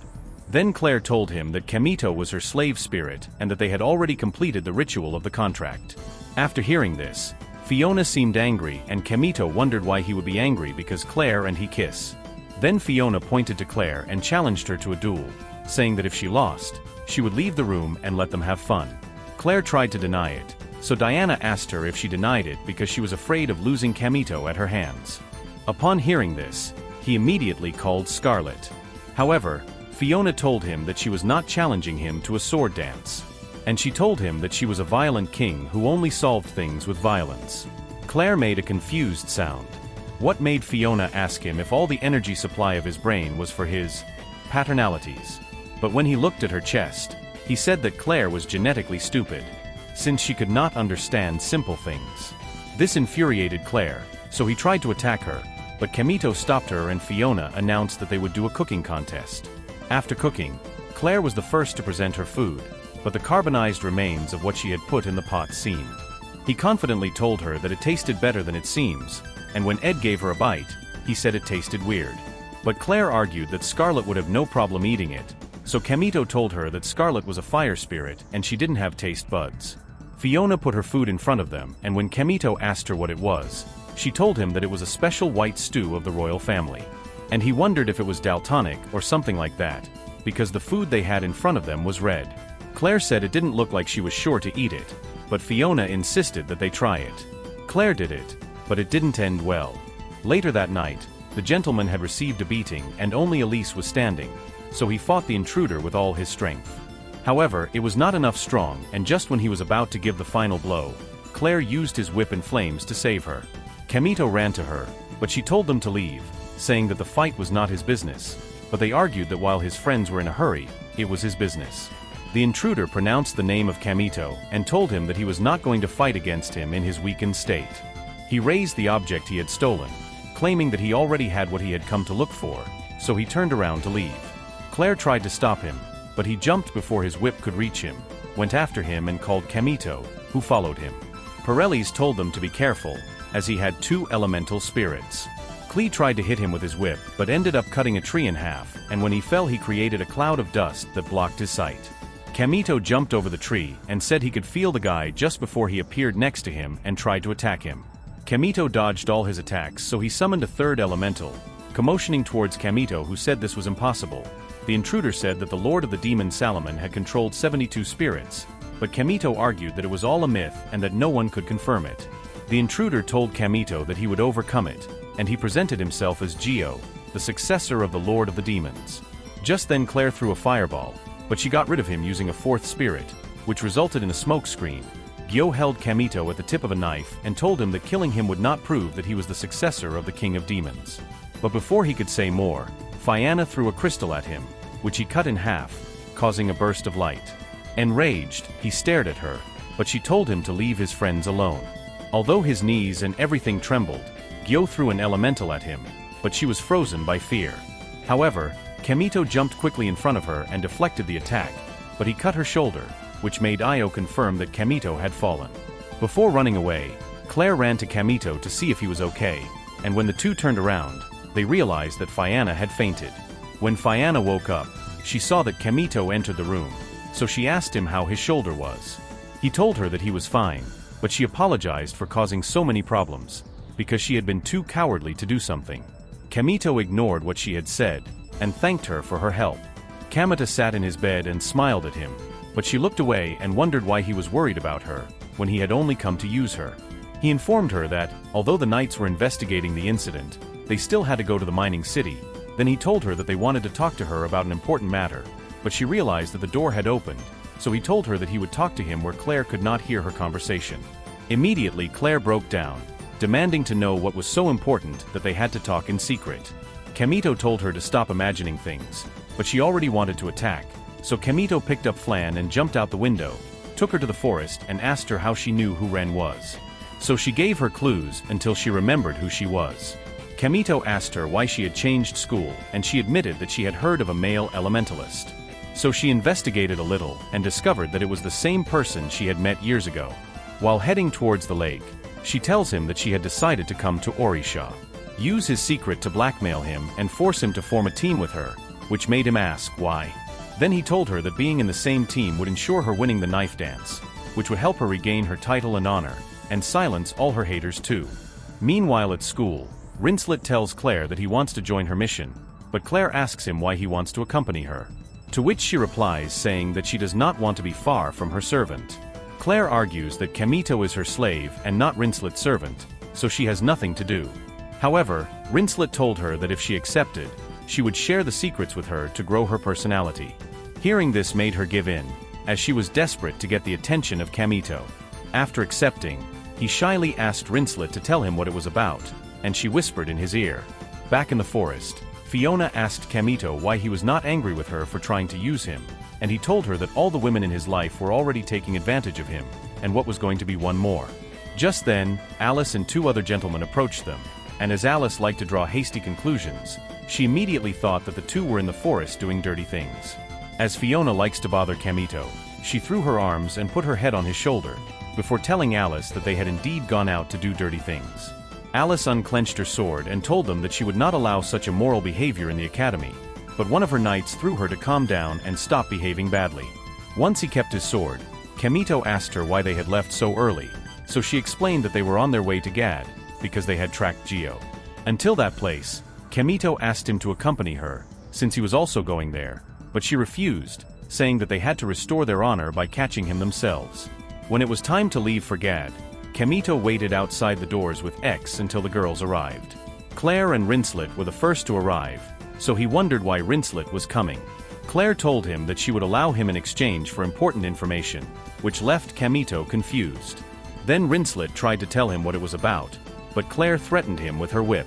Then Claire told him that Kamito was her slave spirit and that they had already completed the ritual of the contract. After hearing this, Fiona seemed angry, and Kamito wondered why he would be angry because Claire and he kiss. Then Fiona pointed to Claire and challenged her to a duel, saying that if she lost, she would leave the room and let them have fun. Claire tried to deny it, so Diana asked her if she denied it because she was afraid of losing Kamito at her hands. Upon hearing this, he immediately called Scarlet. However, Fiona told him that she was not challenging him to a sword dance, and she told him that she was a violent king who only solved things with violence. Claire made a confused sound. What made Fiona ask him if all the energy supply of his brain was for his paternalities. But when he looked at her chest, he said that Claire was genetically stupid, since she could not understand simple things. This infuriated Claire, so he tried to attack her, but Kamito stopped her and Fiona announced that they would do a cooking contest. After cooking, Claire was the first to present her food, but the carbonized remains of what she had put in the pot seemed. He confidently told her that it tasted better than it seems, and when Ed gave her a bite, he said it tasted weird. But Claire argued that Scarlet would have no problem eating it, so Kamito told her that Scarlet was a fire spirit and she didn't have taste buds. Fiona put her food in front of them, and when Kamito asked her what it was, she told him that it was a special white stew of the royal family. And he wondered if it was daltonic or something like that, because the food they had in front of them was red. Claire said it didn't look like she was sure to eat it, but Fiona insisted that they try it. Claire did it, but it didn't end well. Later that night, the gentleman had received a beating and only Elise was standing, so he fought the intruder with all his strength. However, it was not enough strong, and just when he was about to give the final blow, Claire used his whip in flames to save her. Kamito ran to her, but she told them to leave, saying that the fight was not his business, but they argued that while his friends were in a hurry, it was his business. The intruder pronounced the name of Kamito and told him that he was not going to fight against him in his weakened state. He raised the object he had stolen, claiming that he already had what he had come to look for, so he turned around to leave. Claire tried to stop him, but he jumped before his whip could reach him, went after him and called Kamito, who followed him. Pirellis told them to be careful, as he had two elemental spirits. Klee tried to hit him with his whip, but ended up cutting a tree in half, and when he fell he created a cloud of dust that blocked his sight. Kamito jumped over the tree and said he could feel the guy just before he appeared next to him and tried to attack him. Kamito dodged all his attacks, so he summoned a third elemental, commotioning towards Kamito, who said this was impossible. The intruder said that the Lord of the Demon Salaman had controlled 72 spirits, but Kamito argued that it was all a myth and that no one could confirm it. The intruder told Kamito that he would overcome it, and he presented himself as Geo, the successor of the Lord of the Demons. Just then Claire threw a fireball, but she got rid of him using a fourth spirit, which resulted in a smoke screen, Gyo held Kamito at the tip of a knife and told him that killing him would not prove that he was the successor of the King of Demons. But before he could say more, Fianna threw a crystal at him, which he cut in half, causing a burst of light. Enraged, he stared at her, but she told him to leave his friends alone. Although his knees and everything trembled, Gyo threw an elemental at him, but she was frozen by fear. However, Kamito jumped quickly in front of her and deflected the attack, but he cut her shoulder, which made Io confirm that Kamito had fallen. Before running away, Claire ran to Kamito to see if he was okay, and when the two turned around, they realized that Fianna had fainted. When Fianna woke up, she saw that Kamito entered the room, so she asked him how his shoulder was. He told her that he was fine, but she apologized for causing so many problems, because she had been too cowardly to do something. Kamito ignored what she had said, and thanked her for her help. Kamita sat in his bed and smiled at him, but she looked away and wondered why he was worried about her, when he had only come to use her. He informed her that, although the knights were investigating the incident, they still had to go to the mining city. Then he told her that they wanted to talk to her about an important matter, but she realized that the door had opened, so he told her that he would talk to him where Claire could not hear her conversation. Immediately Claire broke down, demanding to know what was so important that they had to talk in secret. Kamito told her to stop imagining things, but she already wanted to attack, so Kamito picked up Flan and jumped out the window, took her to the forest and asked her how she knew who Ren was. So she gave her clues until she remembered who she was. Kamito asked her why she had changed school, and she admitted that she had heard of a male elementalist. So she investigated a little and discovered that it was the same person she had met years ago. While heading towards the lake, she tells him that she had decided to come to Orisha, use his secret to blackmail him and force him to form a team with her, which made him ask why. Then he told her that being in the same team would ensure her winning the knife dance, which would help her regain her title and honor, and silence all her haters too. Meanwhile at school, Rinslet tells Claire that he wants to join her mission, but Claire asks him why he wants to accompany her. To which she replies saying that she does not want to be far from her servant. Claire argues that Kamito is her slave and not Rinslet's servant, so she has nothing to do. However, Rinslet told her that if she accepted, she would share the secrets with her to grow her personality. Hearing this made her give in, as she was desperate to get the attention of Kamito. After accepting, he shyly asked Rinslet to tell him what it was about, and she whispered in his ear. Back in the forest, Fiona asked Kamito why he was not angry with her for trying to use him, and he told her that all the women in his life were already taking advantage of him, and what was going to be one more. Just then, Alice and two other gentlemen approached them, and as Alice liked to draw hasty conclusions, she immediately thought that the two were in the forest doing dirty things. As Fiona likes to bother Kamito, she threw her arms and put her head on his shoulder, before telling Alice that they had indeed gone out to do dirty things. Alice unclenched her sword and told them that she would not allow such immoral behavior in the academy, but one of her knights threw her to calm down and stop behaving badly. Once he kept his sword, Kamito asked her why they had left so early, so she explained that they were on their way to Gad, because they had tracked Gio. Until that place, Kamito asked him to accompany her, since he was also going there, but she refused, saying that they had to restore their honor by catching him themselves. When it was time to leave for Gad, Kamito waited outside the doors with X until the girls arrived. Claire and Rinslet were the first to arrive, so he wondered why Rinslet was coming. Claire told him that she would allow him in exchange for important information, which left Kamito confused. Then Rinslet tried to tell him what it was about, but Claire threatened him with her whip.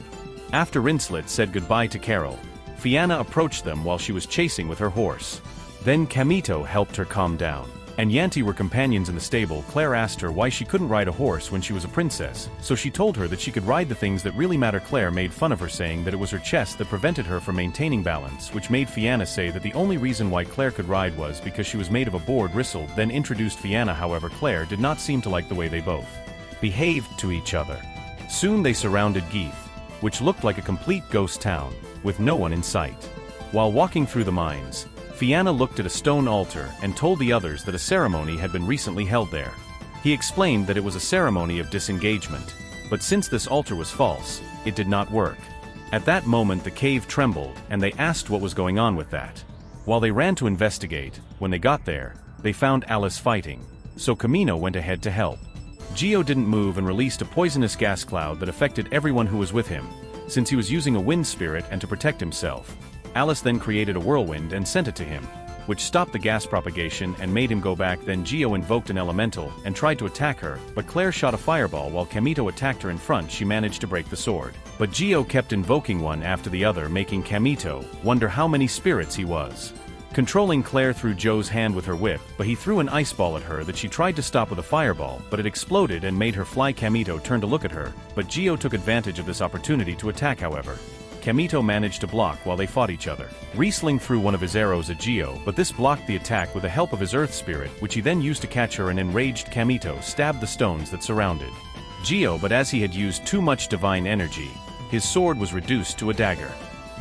After Rinslet said goodbye to Carol, Fianna approached them while she was chasing with her horse. Then Kamito helped her calm down. And Yanti were companions in the stable. Claire asked her why she couldn't ride a horse when she was a princess, so she told her that she could ride the things that really matter. Claire made fun of her, saying that it was her chest that prevented her from maintaining balance, which made Fianna say that the only reason why Claire could ride was because she was made of a board. Ristle then introduced Fianna. However, Claire did not seem to like the way they both behaved to each other. Soon they surrounded Geith, which looked like a complete ghost town, with no one in sight. While walking through the mines, Fianna looked at a stone altar and told the others that a ceremony had been recently held there. He explained that it was a ceremony of disengagement, but since this altar was false, it did not work. At that moment the cave trembled and they asked what was going on with that. While they ran to investigate, when they got there, they found Alice fighting, so Camino went ahead to help. Gio didn't move and released a poisonous gas cloud that affected everyone who was with him, since he was using a wind spirit and to protect himself. Alice then created a whirlwind and sent it to him. which stopped the gas propagation and made him go back. Then Gio invoked an elemental and tried to attack her, but Claire shot a fireball while Kamito attacked her in front. She managed to break the sword. But Gio kept invoking one after the other, making Kamito wonder how many spirits he was controlling. Claire threw Joe's hand with her whip, but he threw an ice ball at her that she tried to stop with a fireball, but it exploded and made her fly. Kamito turned to look at her, but Gio took advantage of this opportunity to attack. However, Kamito managed to block while they fought each other. Riesling threw one of his arrows at Gio, but this blocked the attack with the help of his earth spirit, which he then used to catch her. An enraged Kamito stabbed the stones that surrounded Gio, but as he had used too much divine energy, his sword was reduced to a dagger.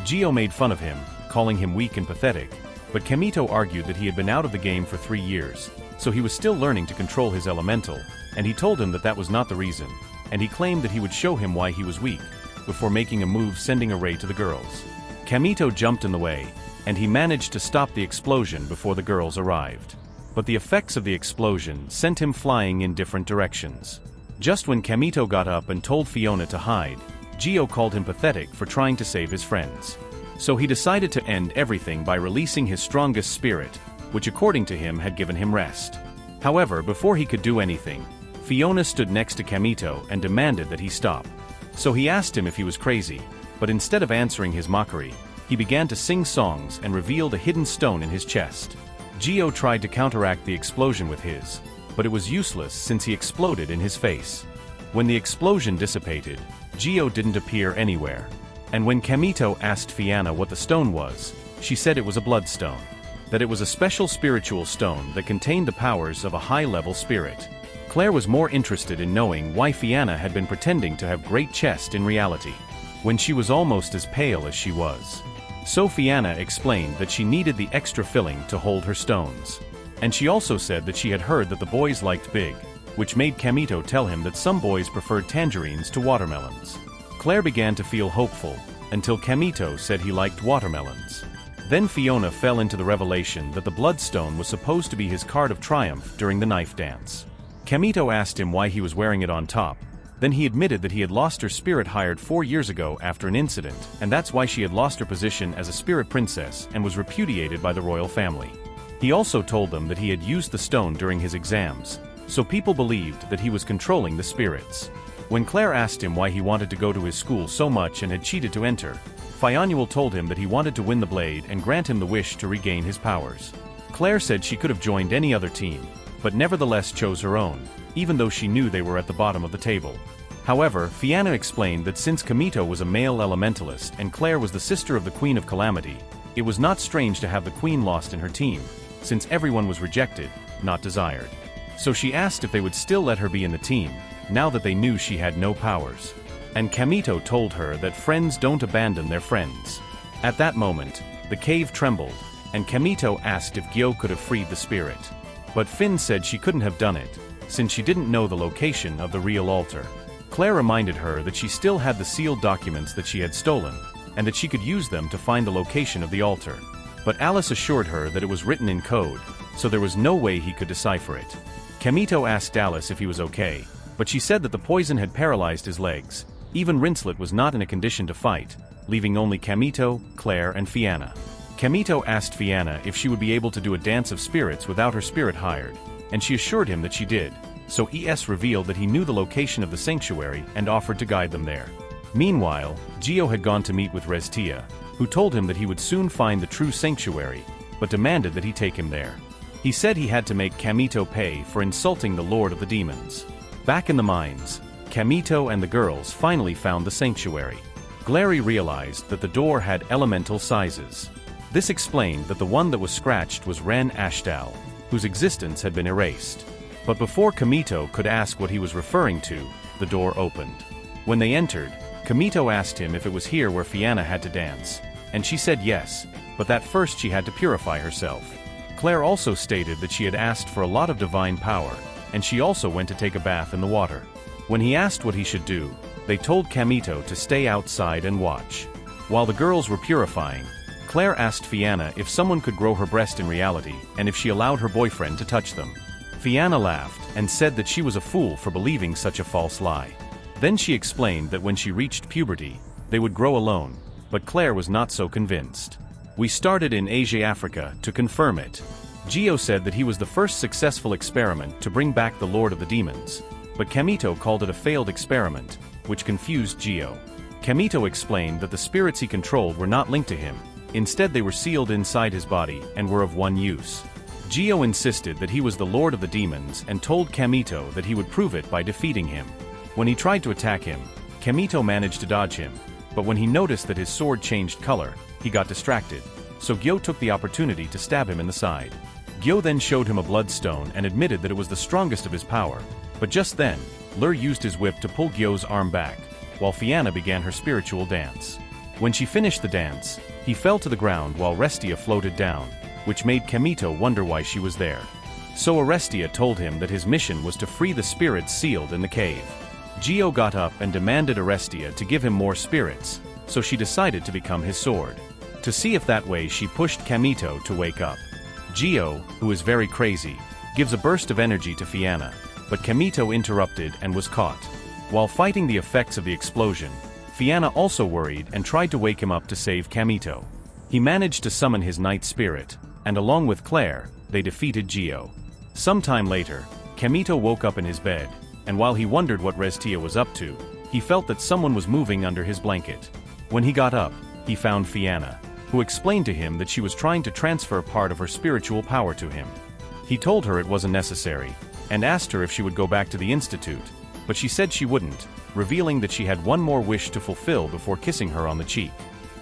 Gio made fun of him, calling him weak and pathetic, but Kamito argued that he had been out of the game for 3 years, so he was still learning to control his elemental, and he told him that that was not the reason, and he claimed that he would show him why he was weak, before making a move sending a ray to the girls. Kamito jumped in the way, and he managed to stop the explosion before the girls arrived. But the effects of the explosion sent him flying in different directions. Just when Kamito got up and told Fiona to hide, Gio called him pathetic for trying to save his friends. So he decided to end everything by releasing his strongest spirit, which according to him had given him rest. However, before he could do anything, Fiona stood next to Kamito and demanded that he stop. So he asked him if he was crazy, but instead of answering his mockery, he began to sing songs and revealed a hidden stone in his chest. Gio tried to counteract the explosion with his, but it was useless since he exploded in his face. When the explosion dissipated, Gio didn't appear anywhere. And when Kamito asked Fiona what the stone was, she said it was a bloodstone. That it was a special spiritual stone that contained the powers of a high-level spirit. Claire was more interested in knowing why Fiona had been pretending to have great chest in reality, when she was almost as pale as she was. So Fiona explained that she needed the extra filling to hold her stones. And she also said that she had heard that the boys liked big, which made Kamito tell him that some boys preferred tangerines to watermelons. Claire began to feel hopeful, until Kamito said he liked watermelons. Then Fiona fell into the revelation that the bloodstone was supposed to be his card of triumph during the knife dance. Kamito asked him why he was wearing it on top. Then he admitted that he had lost her spirit hired 4 years ago after an incident, and that's why she had lost her position as a spirit princess and was repudiated by the royal family. He also told them that he had used the stone during his exams, so people believed that he was controlling the spirits. When Claire asked him why he wanted to go to his school so much and had cheated to enter, Fionuel told him that he wanted to win the blade and grant him the wish to regain his powers. Claire said she could have joined any other team, but nevertheless chose her own, even though she knew they were at the bottom of the table. However, Fiona explained that since Kamito was a male elementalist and Claire was the sister of the Queen of Calamity, it was not strange to have the Queen lost in her team, since everyone was rejected, not desired. So she asked if they would still let her be in the team, now that they knew she had no powers. And Kamito told her that friends don't abandon their friends. At that moment, the cave trembled, and Kamito asked if Gyo could have freed the spirit. But Finn said she couldn't have done it, since she didn't know the location of the real altar. Claire reminded her that she still had the sealed documents that she had stolen, and that she could use them to find the location of the altar. But Alice assured her that it was written in code, so there was no way he could decipher it. Kamito asked Alice if he was okay, but she said that the poison had paralyzed his legs. Even Rincelet was not in a condition to fight, leaving only Kamito, Claire, and Fiona. Kamito asked Fiona if she would be able to do a dance of spirits without her spirit hired, and she assured him that she did. So ES revealed that he knew the location of the sanctuary and offered to guide them there. Meanwhile, Gio had gone to meet with Restia, who told him that he would soon find the true sanctuary, but demanded that he take him there. He said he had to make Kamito pay for insulting the Lord of the Demons. Back in the mines, Kamito and the girls finally found the sanctuary. Glary realized that the door had elemental sizes. This explained that the one that was scratched was Ren Ashtal, whose existence had been erased. But before Kamito could ask what he was referring to, the door opened. When they entered, Kamito asked him if it was here where Fiona had to dance, and she said yes, but that first she had to purify herself. Claire also stated that she had asked for a lot of divine power, and she also went to take a bath in the water. When he asked what he should do, they told Kamito to stay outside and watch. While the girls were purifying, Claire asked Fiona if someone could grow her breast in reality and if she allowed her boyfriend to touch them. Fiona laughed and said that she was a fool for believing such a false lie. Then she explained that when she reached puberty, they would grow alone, but Claire was not so convinced. We started in Asia Africa to confirm it. Gio said that he was the first successful experiment to bring back the Lord of the Demons, but Kamito called it a failed experiment, which confused Gio. Kamito explained that the spirits he controlled were not linked to him, instead they were sealed inside his body and were of one use. Gio insisted that he was the Lord of the Demons and told Kamito that he would prove it by defeating him. When he tried to attack him, Kamito managed to dodge him, but when he noticed that his sword changed color, he got distracted, so Gio took the opportunity to stab him in the side. Gio then showed him a bloodstone and admitted that it was the strongest of his power, but just then, Lur used his whip to pull Gio's arm back, while Fianna began her spiritual dance. When she finished the dance, he fell to the ground while Restia floated down, which made Kamito wonder why she was there. So Arestia told him that his mission was to free the spirits sealed in the cave. Gio got up and demanded Arestia to give him more spirits, so she decided to become his sword. To see if that way she pushed Kamito to wake up. Gio, who is very crazy, gives a burst of energy to Fianna, but Kamito interrupted and was caught. While fighting the effects of the explosion, Fianna also worried and tried to wake him up to save Kamito. He managed to summon his night spirit, and along with Claire, they defeated Gio. Sometime later, Kamito woke up in his bed, and while he wondered what Restia was up to, he felt that someone was moving under his blanket. When he got up, he found Fianna, who explained to him that she was trying to transfer part of her spiritual power to him. He told her it wasn't necessary, and asked her if she would go back to the Institute, but she said she wouldn't, revealing that she had one more wish to fulfill before kissing her on the cheek.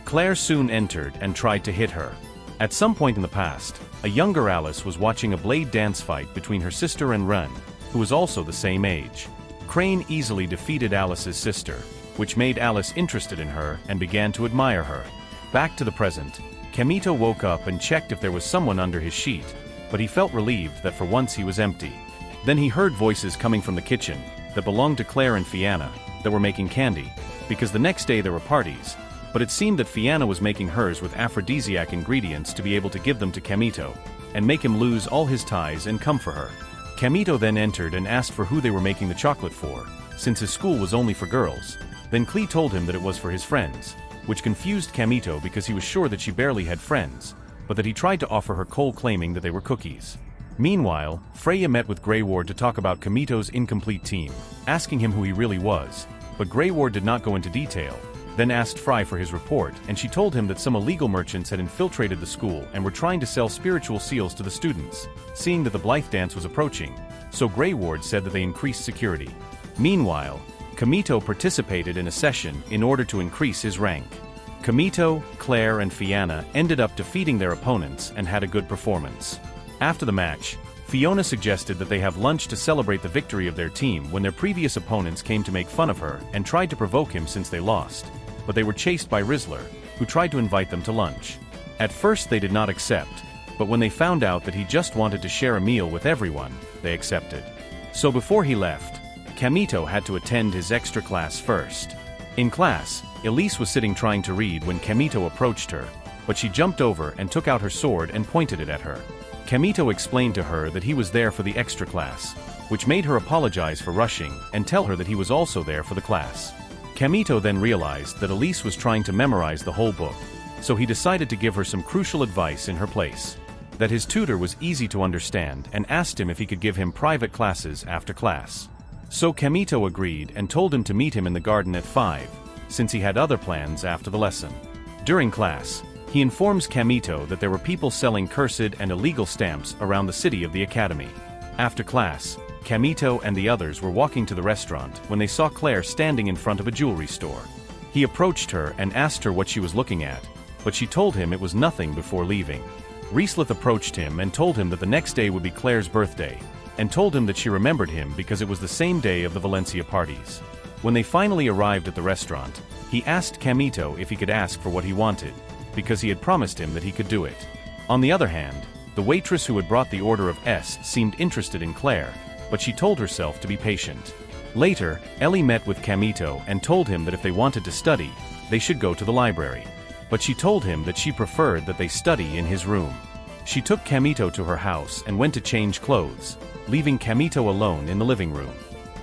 Claire soon entered and tried to hit her. At some point in the past, a younger Alice was watching a blade dance fight between her sister and Ren, who was also the same age. Crane easily defeated Alice's sister, which made Alice interested in her and began to admire her. Back to the present, Kamito woke up and checked if there was someone under his sheet, but he felt relieved that for once he was empty. Then he heard voices coming from the kitchen, that belonged to Claire and Fianna, that were making candy, because the next day there were parties, but it seemed that Fianna was making hers with aphrodisiac ingredients to be able to give them to Kamito, and make him lose all his ties and come for her. Kamito then entered and asked for who they were making the chocolate for, since his school was only for girls. Then Klee told him that it was for his friends, which confused Kamito because he was sure that she barely had friends, but that he tried to offer her coal claiming that they were cookies. Meanwhile, Freya met with Greyward to talk about Kamito's incomplete team, asking him who he really was, but Greyward did not go into detail, then asked Fry for his report, and she told him that some illegal merchants had infiltrated the school and were trying to sell spiritual seals to the students, seeing that the Blythe dance was approaching, so Greyward said that they increased security. Meanwhile, Kamito participated in a session in order to increase his rank. Kamito, Claire and Fianna ended up defeating their opponents and had a good performance. After the match, Fiona suggested that they have lunch to celebrate the victory of their team when their previous opponents came to make fun of her and tried to provoke him since they lost, but they were chased by Rizzler, who tried to invite them to lunch. At first they did not accept, but when they found out that he just wanted to share a meal with everyone, they accepted. So before he left, Kamito had to attend his extra class first. In class, Elise was sitting trying to read when Kamito approached her, but she jumped over and took out her sword and pointed it at her. Kamito explained to her that he was there for the extra class, which made her apologize for rushing and tell her that he was also there for the class. Kamito then realized that Elise was trying to memorize the whole book, so he decided to give her some crucial advice in her place. That his tutor was easy to understand and asked him if he could give him private classes after class. So Kamito agreed and told him to meet him in the garden at 5, since he had other plans after the lesson. During class, he informs Kamito that there were people selling cursed and illegal stamps around the city of the academy. After class, Kamito and the others were walking to the restaurant when they saw Claire standing in front of a jewelry store. He approached her and asked her what she was looking at, but she told him it was nothing before leaving. Rislith approached him and told him that the next day would be Claire's birthday, and told him that she remembered him because it was the same day of the Valencia parties. When they finally arrived at the restaurant, he asked Kamito if he could ask for what he wanted, because he had promised him that he could do it. On the other hand, the waitress who had brought the order of S seemed interested in Claire, but she told herself to be patient. Later, Ellie met with Kamito and told him that if they wanted to study, they should go to the library. But she told him that she preferred that they study in his room. She took Kamito to her house and went to change clothes, leaving Kamito alone in the living room.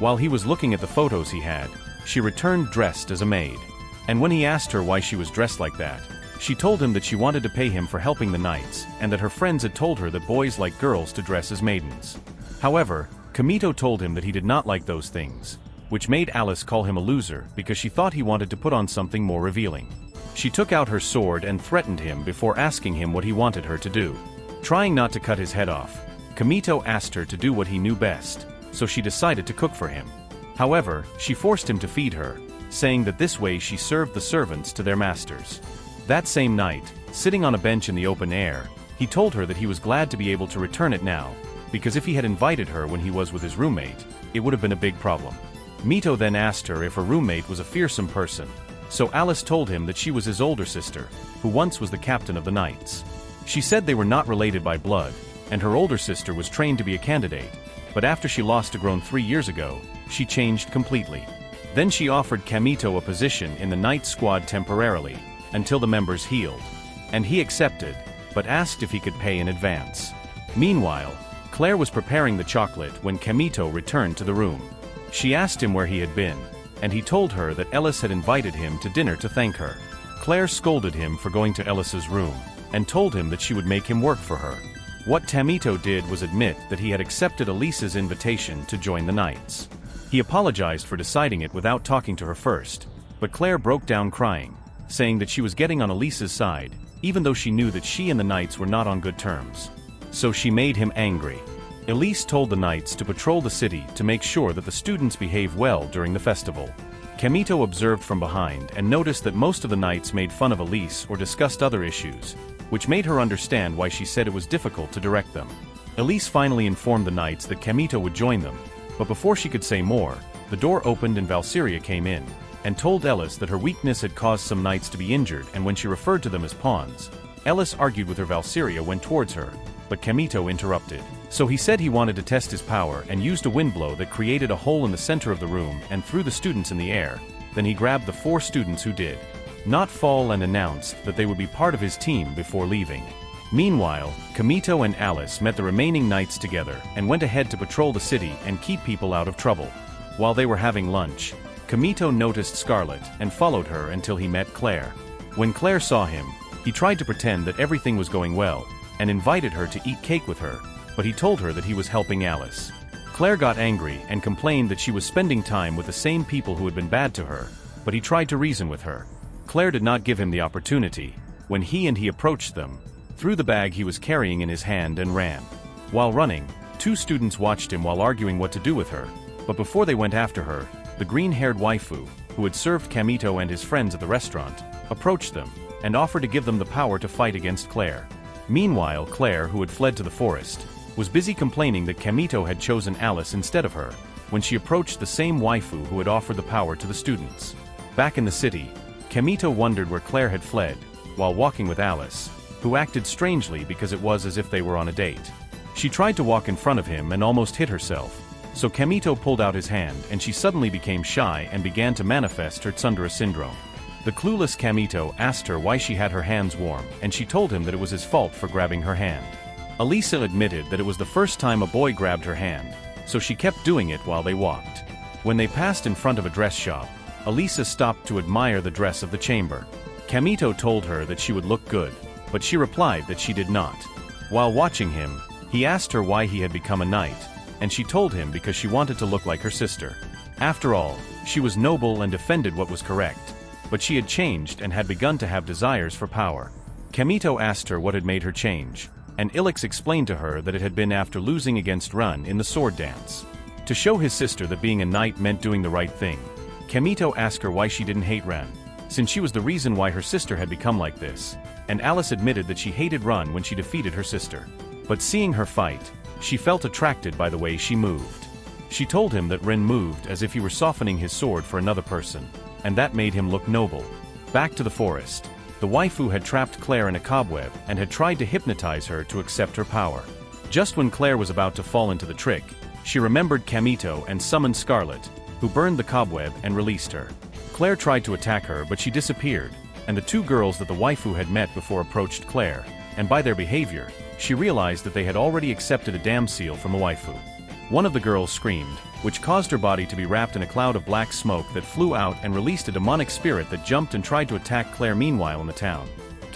While he was looking at the photos he had, she returned dressed as a maid. And when he asked her why she was dressed like that, She told him that she wanted to pay him for helping the knights, and that her friends had told her that boys like girls to dress as maidens. However, Kamito told him that he did not like those things, which made Alice call him a loser because she thought he wanted to put on something more revealing. She took out her sword and threatened him before asking him what he wanted her to do. Trying not to cut his head off, Kamito asked her to do what he knew best, so she decided to cook for him. However, she forced him to feed her, saying that this way she served the servants to their masters. That same night, sitting on a bench in the open air, he told her that he was glad to be able to return it now, because if he had invited her when he was with his roommate, it would have been a big problem. Mito then asked her if her roommate was a fearsome person, so Alice told him that she was his older sister, who once was the captain of the knights. She said they were not related by blood, and her older sister was trained to be a candidate, but after she lost a grown 3 years ago, she changed completely. Then she offered Kamito a position in the knight squad temporarily, until the members healed, and he accepted, but asked if he could pay in advance. Meanwhile, Claire was preparing the chocolate when Kamito returned to the room. She asked him where he had been, and he told her that Ellis had invited him to dinner to thank her. Claire scolded him for going to Ellis's room, and told him that she would make him work for her. What Kamito did was admit that he had accepted Elisa's invitation to join the knights. He apologized for deciding it without talking to her first, but Claire broke down crying, saying that she was getting on Elisa's side, even though she knew that she and the knights were not on good terms. So she made him angry. Elise told the knights to patrol the city to make sure that the students behave well during the festival. Kamito observed from behind and noticed that most of the knights made fun of Elise or discussed other issues, which made her understand why she said it was difficult to direct them. Elise finally informed the knights that Kamito would join them, but before she could say more, the door opened and Valeria came in, and told Ellis that her weakness had caused some knights to be injured, and when she referred to them as pawns, Ellis argued with her. Valeria went towards her, but Kamito interrupted. So he said he wanted to test his power and used a wind blow that created a hole in the center of the room and threw the students in the air. Then he grabbed the 4 students who did not fall and announced that they would be part of his team before leaving. Meanwhile, Kamito and Alice met the remaining knights together and went ahead to patrol the city and keep people out of trouble. While they were having lunch, Kamito noticed Scarlet and followed her until he met Claire. When Claire saw him, he tried to pretend that everything was going well and invited her to eat cake with her, but he told her that he was helping Alice. Claire got angry and complained that she was spending time with the same people who had been bad to her, but he tried to reason with her. Claire did not give him the opportunity. When he approached them, threw the bag he was carrying in his hand and ran. While running, 2 students watched him while arguing what to do with her, but before they went after her, the green-haired waifu, who had served Kamito and his friends at the restaurant, approached them and offered to give them the power to fight against Claire. Meanwhile, Claire, who had fled to the forest, was busy complaining that Kamito had chosen Alice instead of her, when she approached the same waifu who had offered the power to the students. Back in the city, Kamito wondered where Claire had fled, while walking with Alice, who acted strangely because it was as if they were on a date. She tried to walk in front of him and almost hit herself, so Kamito pulled out his hand and she suddenly became shy and began to manifest her tsundere syndrome. The clueless Kamito asked her why she had her hands warm, and she told him that it was his fault for grabbing her hand. Elisa admitted that it was the first time a boy grabbed her hand, so she kept doing it while they walked. When they passed in front of a dress shop, Elisa stopped to admire the dress of the chamber. Kamito told her that she would look good, but she replied that she did not. While watching him, he asked her why he had become a knight, and she told him because she wanted to look like her sister. After all, she was noble and defended what was correct, but she had changed and had begun to have desires for power. Kamito asked her what had made her change, and Ilix explained to her that it had been after losing against Run in the sword dance. To show his sister that being a knight meant doing the right thing, Kamito asked her why she didn't hate Run, since she was the reason why her sister had become like this, and Alice admitted that she hated Run when she defeated her sister. But seeing her fight, she felt attracted by the way she moved. She told him that Rin moved as if he were softening his sword for another person, and that made him look noble. Back to the forest, the waifu had trapped Claire in a cobweb and had tried to hypnotize her to accept her power. Just when Claire was about to fall into the trick, she remembered Kamito and summoned Scarlet, who burned the cobweb and released her. Claire tried to attack her, but she disappeared, and the 2 girls that the waifu had met before approached Claire, and by their behavior, she realized that they had already accepted a dam seal from a waifu. One of the girls screamed, which caused her body to be wrapped in a cloud of black smoke that flew out and released a demonic spirit that jumped and tried to attack Claire. Meanwhile in the town,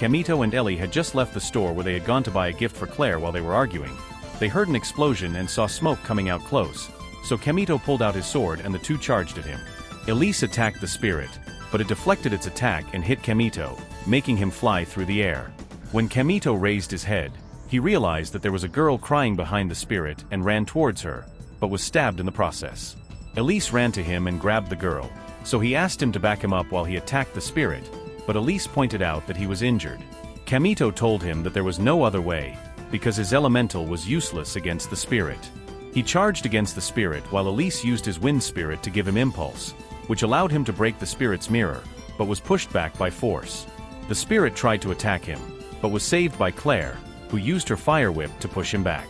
Camito and Ellie had just left the store where they had gone to buy a gift for Claire while they were arguing. They heard an explosion and saw smoke coming out close, so Camito pulled out his sword and the two charged at him. Elise attacked the spirit, but it deflected its attack and hit Camito, making him fly through the air. When Camito raised his head, he realized that there was a girl crying behind the spirit and ran towards her, but was stabbed in the process. Elise ran to him and grabbed the girl, so he asked him to back him up while he attacked the spirit, but Elise pointed out that he was injured. Camito told him that there was no other way, because his elemental was useless against the spirit. He charged against the spirit while Elise used his wind spirit to give him impulse, which allowed him to break the spirit's mirror, but was pushed back by force. The spirit tried to attack him, but was saved by Claire, who used her fire whip to push him back.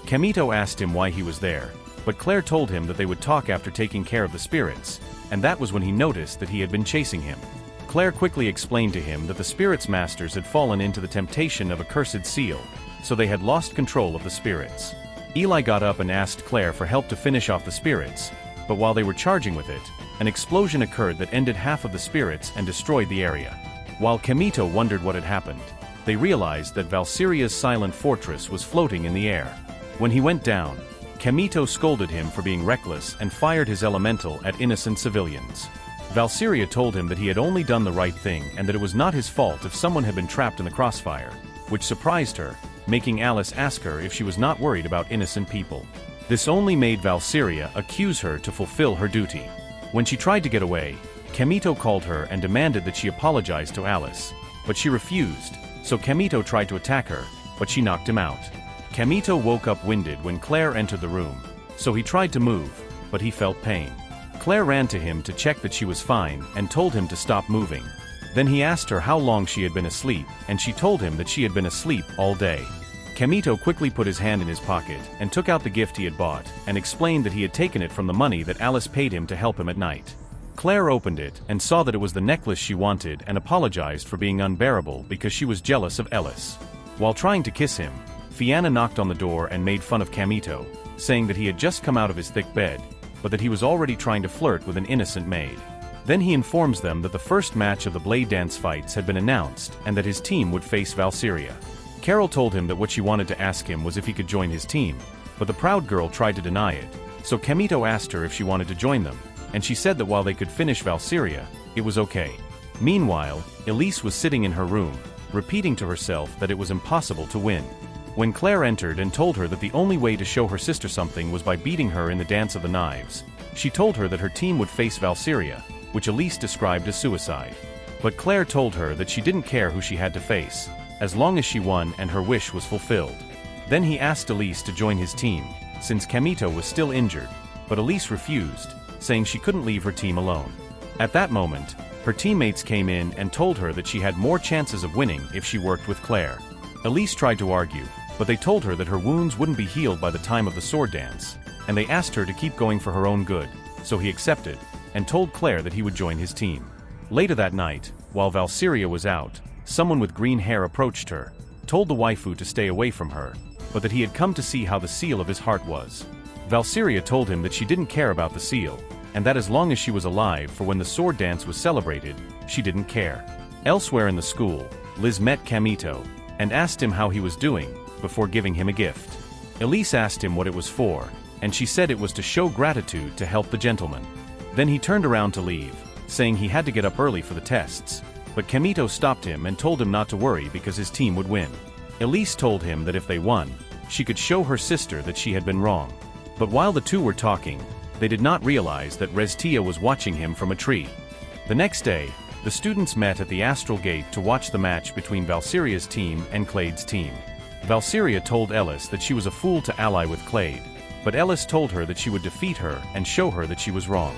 Camito asked him why he was there, but Claire told him that they would talk after taking care of the spirits, and that was when he noticed that he had been chasing him. Claire quickly explained to him that the spirit's masters had fallen into the temptation of a cursed seal, so they had lost control of the spirits. Eli got up and asked Claire for help to finish off the spirits, but while they were charging with it, an explosion occurred that ended half of the spirits and destroyed the area. While Camito wondered what had happened, they realized that Valeria's silent fortress was floating in the air. When he went down, Camito scolded him for being reckless and fired his elemental at innocent civilians. Valeria told him that he had only done the right thing and that it was not his fault if someone had been trapped in the crossfire, which surprised her, making Alice ask her if she was not worried about innocent people. This only made Valeria accuse her to fulfill her duty. When she tried to get away, Camito called her and demanded that she apologize to Alice, but she refused, so Camito tried to attack her, but she knocked him out. Camito woke up winded when Claire entered the room, so he tried to move, but he felt pain. Claire ran to him to check that she was fine and told him to stop moving. Then he asked her how long she had been asleep, and she told him that she had been asleep all day. Camito quickly put his hand in his pocket and took out the gift he had bought and explained that he had taken it from the money that Alice paid him to help him at night. Claire opened it and saw that it was the necklace she wanted and apologized for being unbearable because she was jealous of Ellis. While trying to kiss him, Fianna knocked on the door and made fun of Camito, saying that he had just come out of his thick bed, but that he was already trying to flirt with an innocent maid. Then he informs them that the first match of the blade dance fights had been announced and that his team would face Valeria. Carol told him that what she wanted to ask him was if he could join his team, but the proud girl tried to deny it, so Camito asked her if she wanted to join them, and she said that while they could finish Valeria, it was okay. Meanwhile, Elise was sitting in her room, repeating to herself that it was impossible to win. When Claire entered and told her that the only way to show her sister something was by beating her in the dance of the knives, she told her that her team would face Valeria, which Elise described as suicide. But Claire told her that she didn't care who she had to face, as long as she won and her wish was fulfilled. Then he asked Elise to join his team, since Camito was still injured, but Elise refused, saying she couldn't leave her team alone. At that moment, her teammates came in and told her that she had more chances of winning if she worked with Claire. Elise tried to argue, but they told her that her wounds wouldn't be healed by the time of the sword dance, and they asked her to keep going for her own good, so he accepted, and told Claire that he would join his team. Later that night, while Valeria was out, someone with green hair approached her, told the waifu to stay away from her, but that he had come to see how the seal of his heart was. Valeria told him that she didn't care about the seal, and that as long as she was alive for when the sword dance was celebrated, she didn't care. Elsewhere in the school, Liz met Camito, and asked him how he was doing, before giving him a gift. Elise asked him what it was for, and she said it was to show gratitude to help the gentleman. Then he turned around to leave, saying he had to get up early for the tests, but Camito stopped him and told him not to worry because his team would win. Elise told him that if they won, she could show her sister that she had been wrong. But while the two were talking, they did not realize that Restia was watching him from a tree. The next day, the students met at the astral gate to watch the match between Valeria's team and Clade's team. Valeria told Ellis that she was a fool to ally with Clade, but Ellis told her that she would defeat her and show her that she was wrong.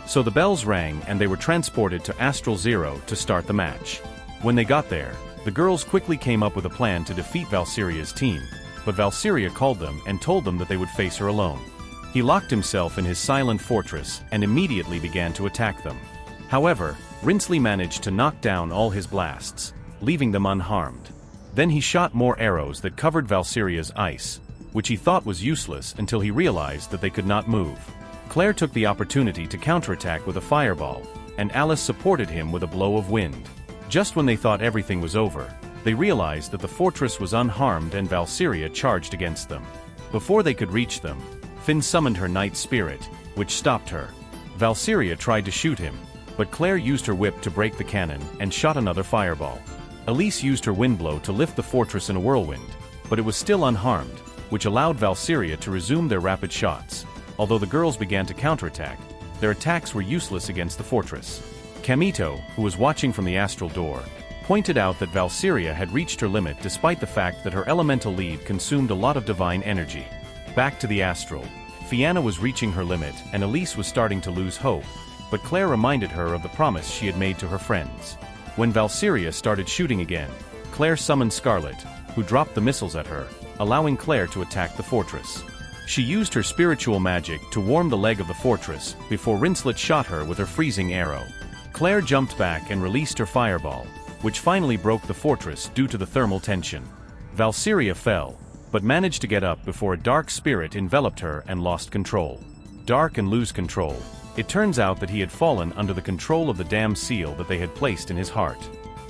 So the bells rang and they were transported to Astral Zero to start the match. When they got there, the girls quickly came up with a plan to defeat Valeria's team, but Valeria called them and told them that they would face her alone. He locked himself in his silent fortress and immediately began to attack them. However, Rinsley managed to knock down all his blasts, leaving them unharmed. Then he shot more arrows that covered Valeria's ice, which he thought was useless until he realized that they could not move. Claire took the opportunity to counterattack with a fireball, and Alice supported him with a blow of wind. Just when they thought everything was over, They realized that the fortress was unharmed and Valeria charged against them. Before they could reach them, Finn summoned her night spirit, which stopped her. Valeria tried to shoot him, but Claire used her whip to break the cannon and shot another fireball. Elise used her wind blow to lift the fortress in a whirlwind, but it was still unharmed, which allowed Valeria to resume their rapid shots. Although the girls began to counterattack, their attacks were useless against the fortress. Kamito, who was watching from the astral door, pointed out that Valeria had reached her limit despite the fact that her elemental lead consumed a lot of divine energy. Back to the astral, Fianna was reaching her limit and Elise was starting to lose hope, but Claire reminded her of the promise she had made to her friends. When Valeria started shooting again, Claire summoned Scarlet, who dropped the missiles at her, allowing Claire to attack the fortress. She used her spiritual magic to warm the leg of the fortress before Rinslet shot her with her freezing arrow. Claire jumped back and released her fireball, which finally broke the fortress due to the thermal tension. Valeria fell, but managed to get up before a dark spirit enveloped her and lost control. Dark and lose control. It turns out that he had fallen under the control of the damned seal that they had placed in his heart.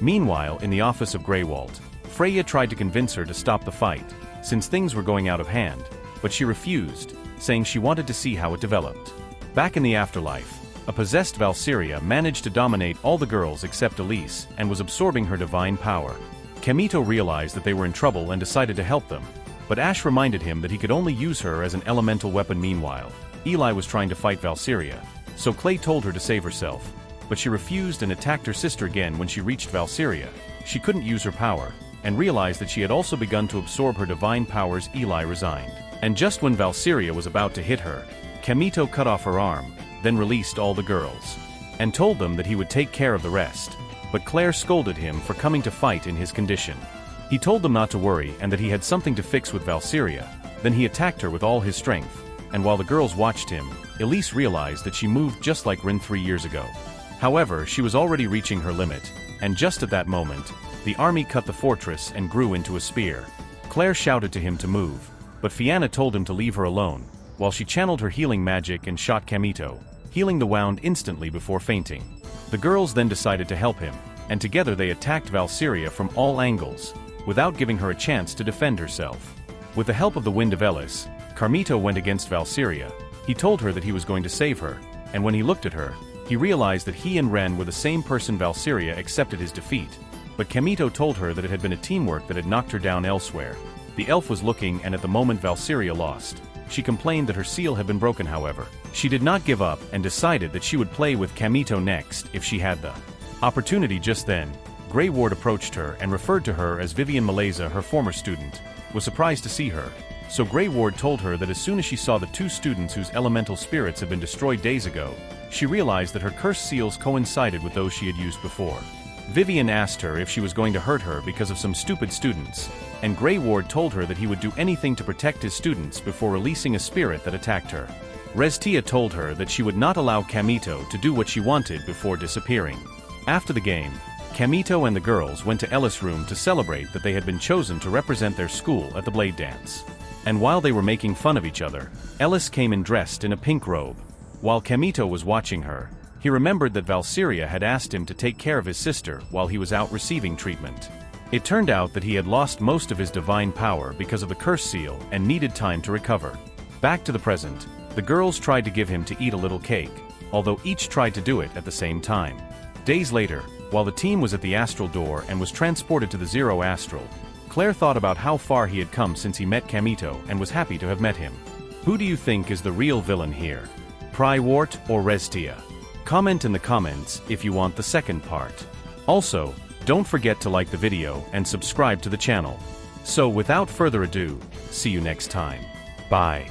Meanwhile, in the office of Greywalt, Freya tried to convince her to stop the fight, since things were going out of hand, but she refused, saying she wanted to see how it developed. Back in the afterlife, a possessed Valeria managed to dominate all the girls except Elise and was absorbing her divine power. Kamito realized that they were in trouble and decided to help them, but Ash reminded him that he could only use her as an elemental weapon. Meanwhile, Eli was trying to fight Valeria, so Clay told her to save herself, but she refused and attacked her sister again. When she reached Valeria, she couldn't use her power, and realized that she had also begun to absorb her divine powers. Eli resigned. And just when Valeria was about to hit her, Kamito cut off her arm, then released all the girls, and told them that he would take care of the rest, but Claire scolded him for coming to fight in his condition. He told them not to worry and that he had something to fix with Valeria, then he attacked her with all his strength, and while the girls watched him, Elise realized that she moved just like Rin 3 years ago. However, she was already reaching her limit, and just at that moment, the army cut the fortress and grew into a spear. Claire shouted to him to move, but Fianna told him to leave her alone, while she channeled her healing magic and shot Kamito, healing the wound instantly before fainting. The girls then decided to help him, and together they attacked Valeria from all angles, without giving her a chance to defend herself. With the help of the Wind of Elis, Kamito went against Valeria. He told her that he was going to save her, and when he looked at her, he realized that he and Ren were the same person. Valeria accepted his defeat, but Kamito told her that it had been a teamwork that had knocked her down elsewhere. The elf was looking, and at the moment Valeria lost, she complained that her seal had been broken. However, she did not give up and decided that she would play with Kamito next if she had the opportunity. Just then, Grey Ward approached her and referred to her as Vivian Malaysia. Her former student was surprised to see her, so Grey Ward told her that as soon as she saw the 2 students whose elemental spirits had been destroyed days ago, she realized that her cursed seals coincided with those she had used before. Vivian asked her if she was going to hurt her because of some stupid students, and Grey Ward told her that he would do anything to protect his students before releasing a spirit that attacked her. Restia told her that she would not allow Kamito to do what she wanted before disappearing. After the game, Kamito and the girls went to Ellis' room to celebrate that they had been chosen to represent their school at the Blade Dance. And while they were making fun of each other, Ellis came in dressed in a pink robe. While Kamito was watching her, he remembered that Valeria had asked him to take care of his sister while he was out receiving treatment. It turned out that he had lost most of his divine power because of the curse seal and needed time to recover. Back to the present, the girls tried to give him to eat a little cake, although each tried to do it at the same time. Days later, while the team was at the astral door and was transported to the Zero Astral, Claire thought about how far he had come since he met Kamito and was happy to have met him. Who do you think is the real villain here? Prywart or Restia? Comment in the comments if you want the second part. Also, don't forget to like the video and subscribe to the channel. So without further ado, see you next time. Bye.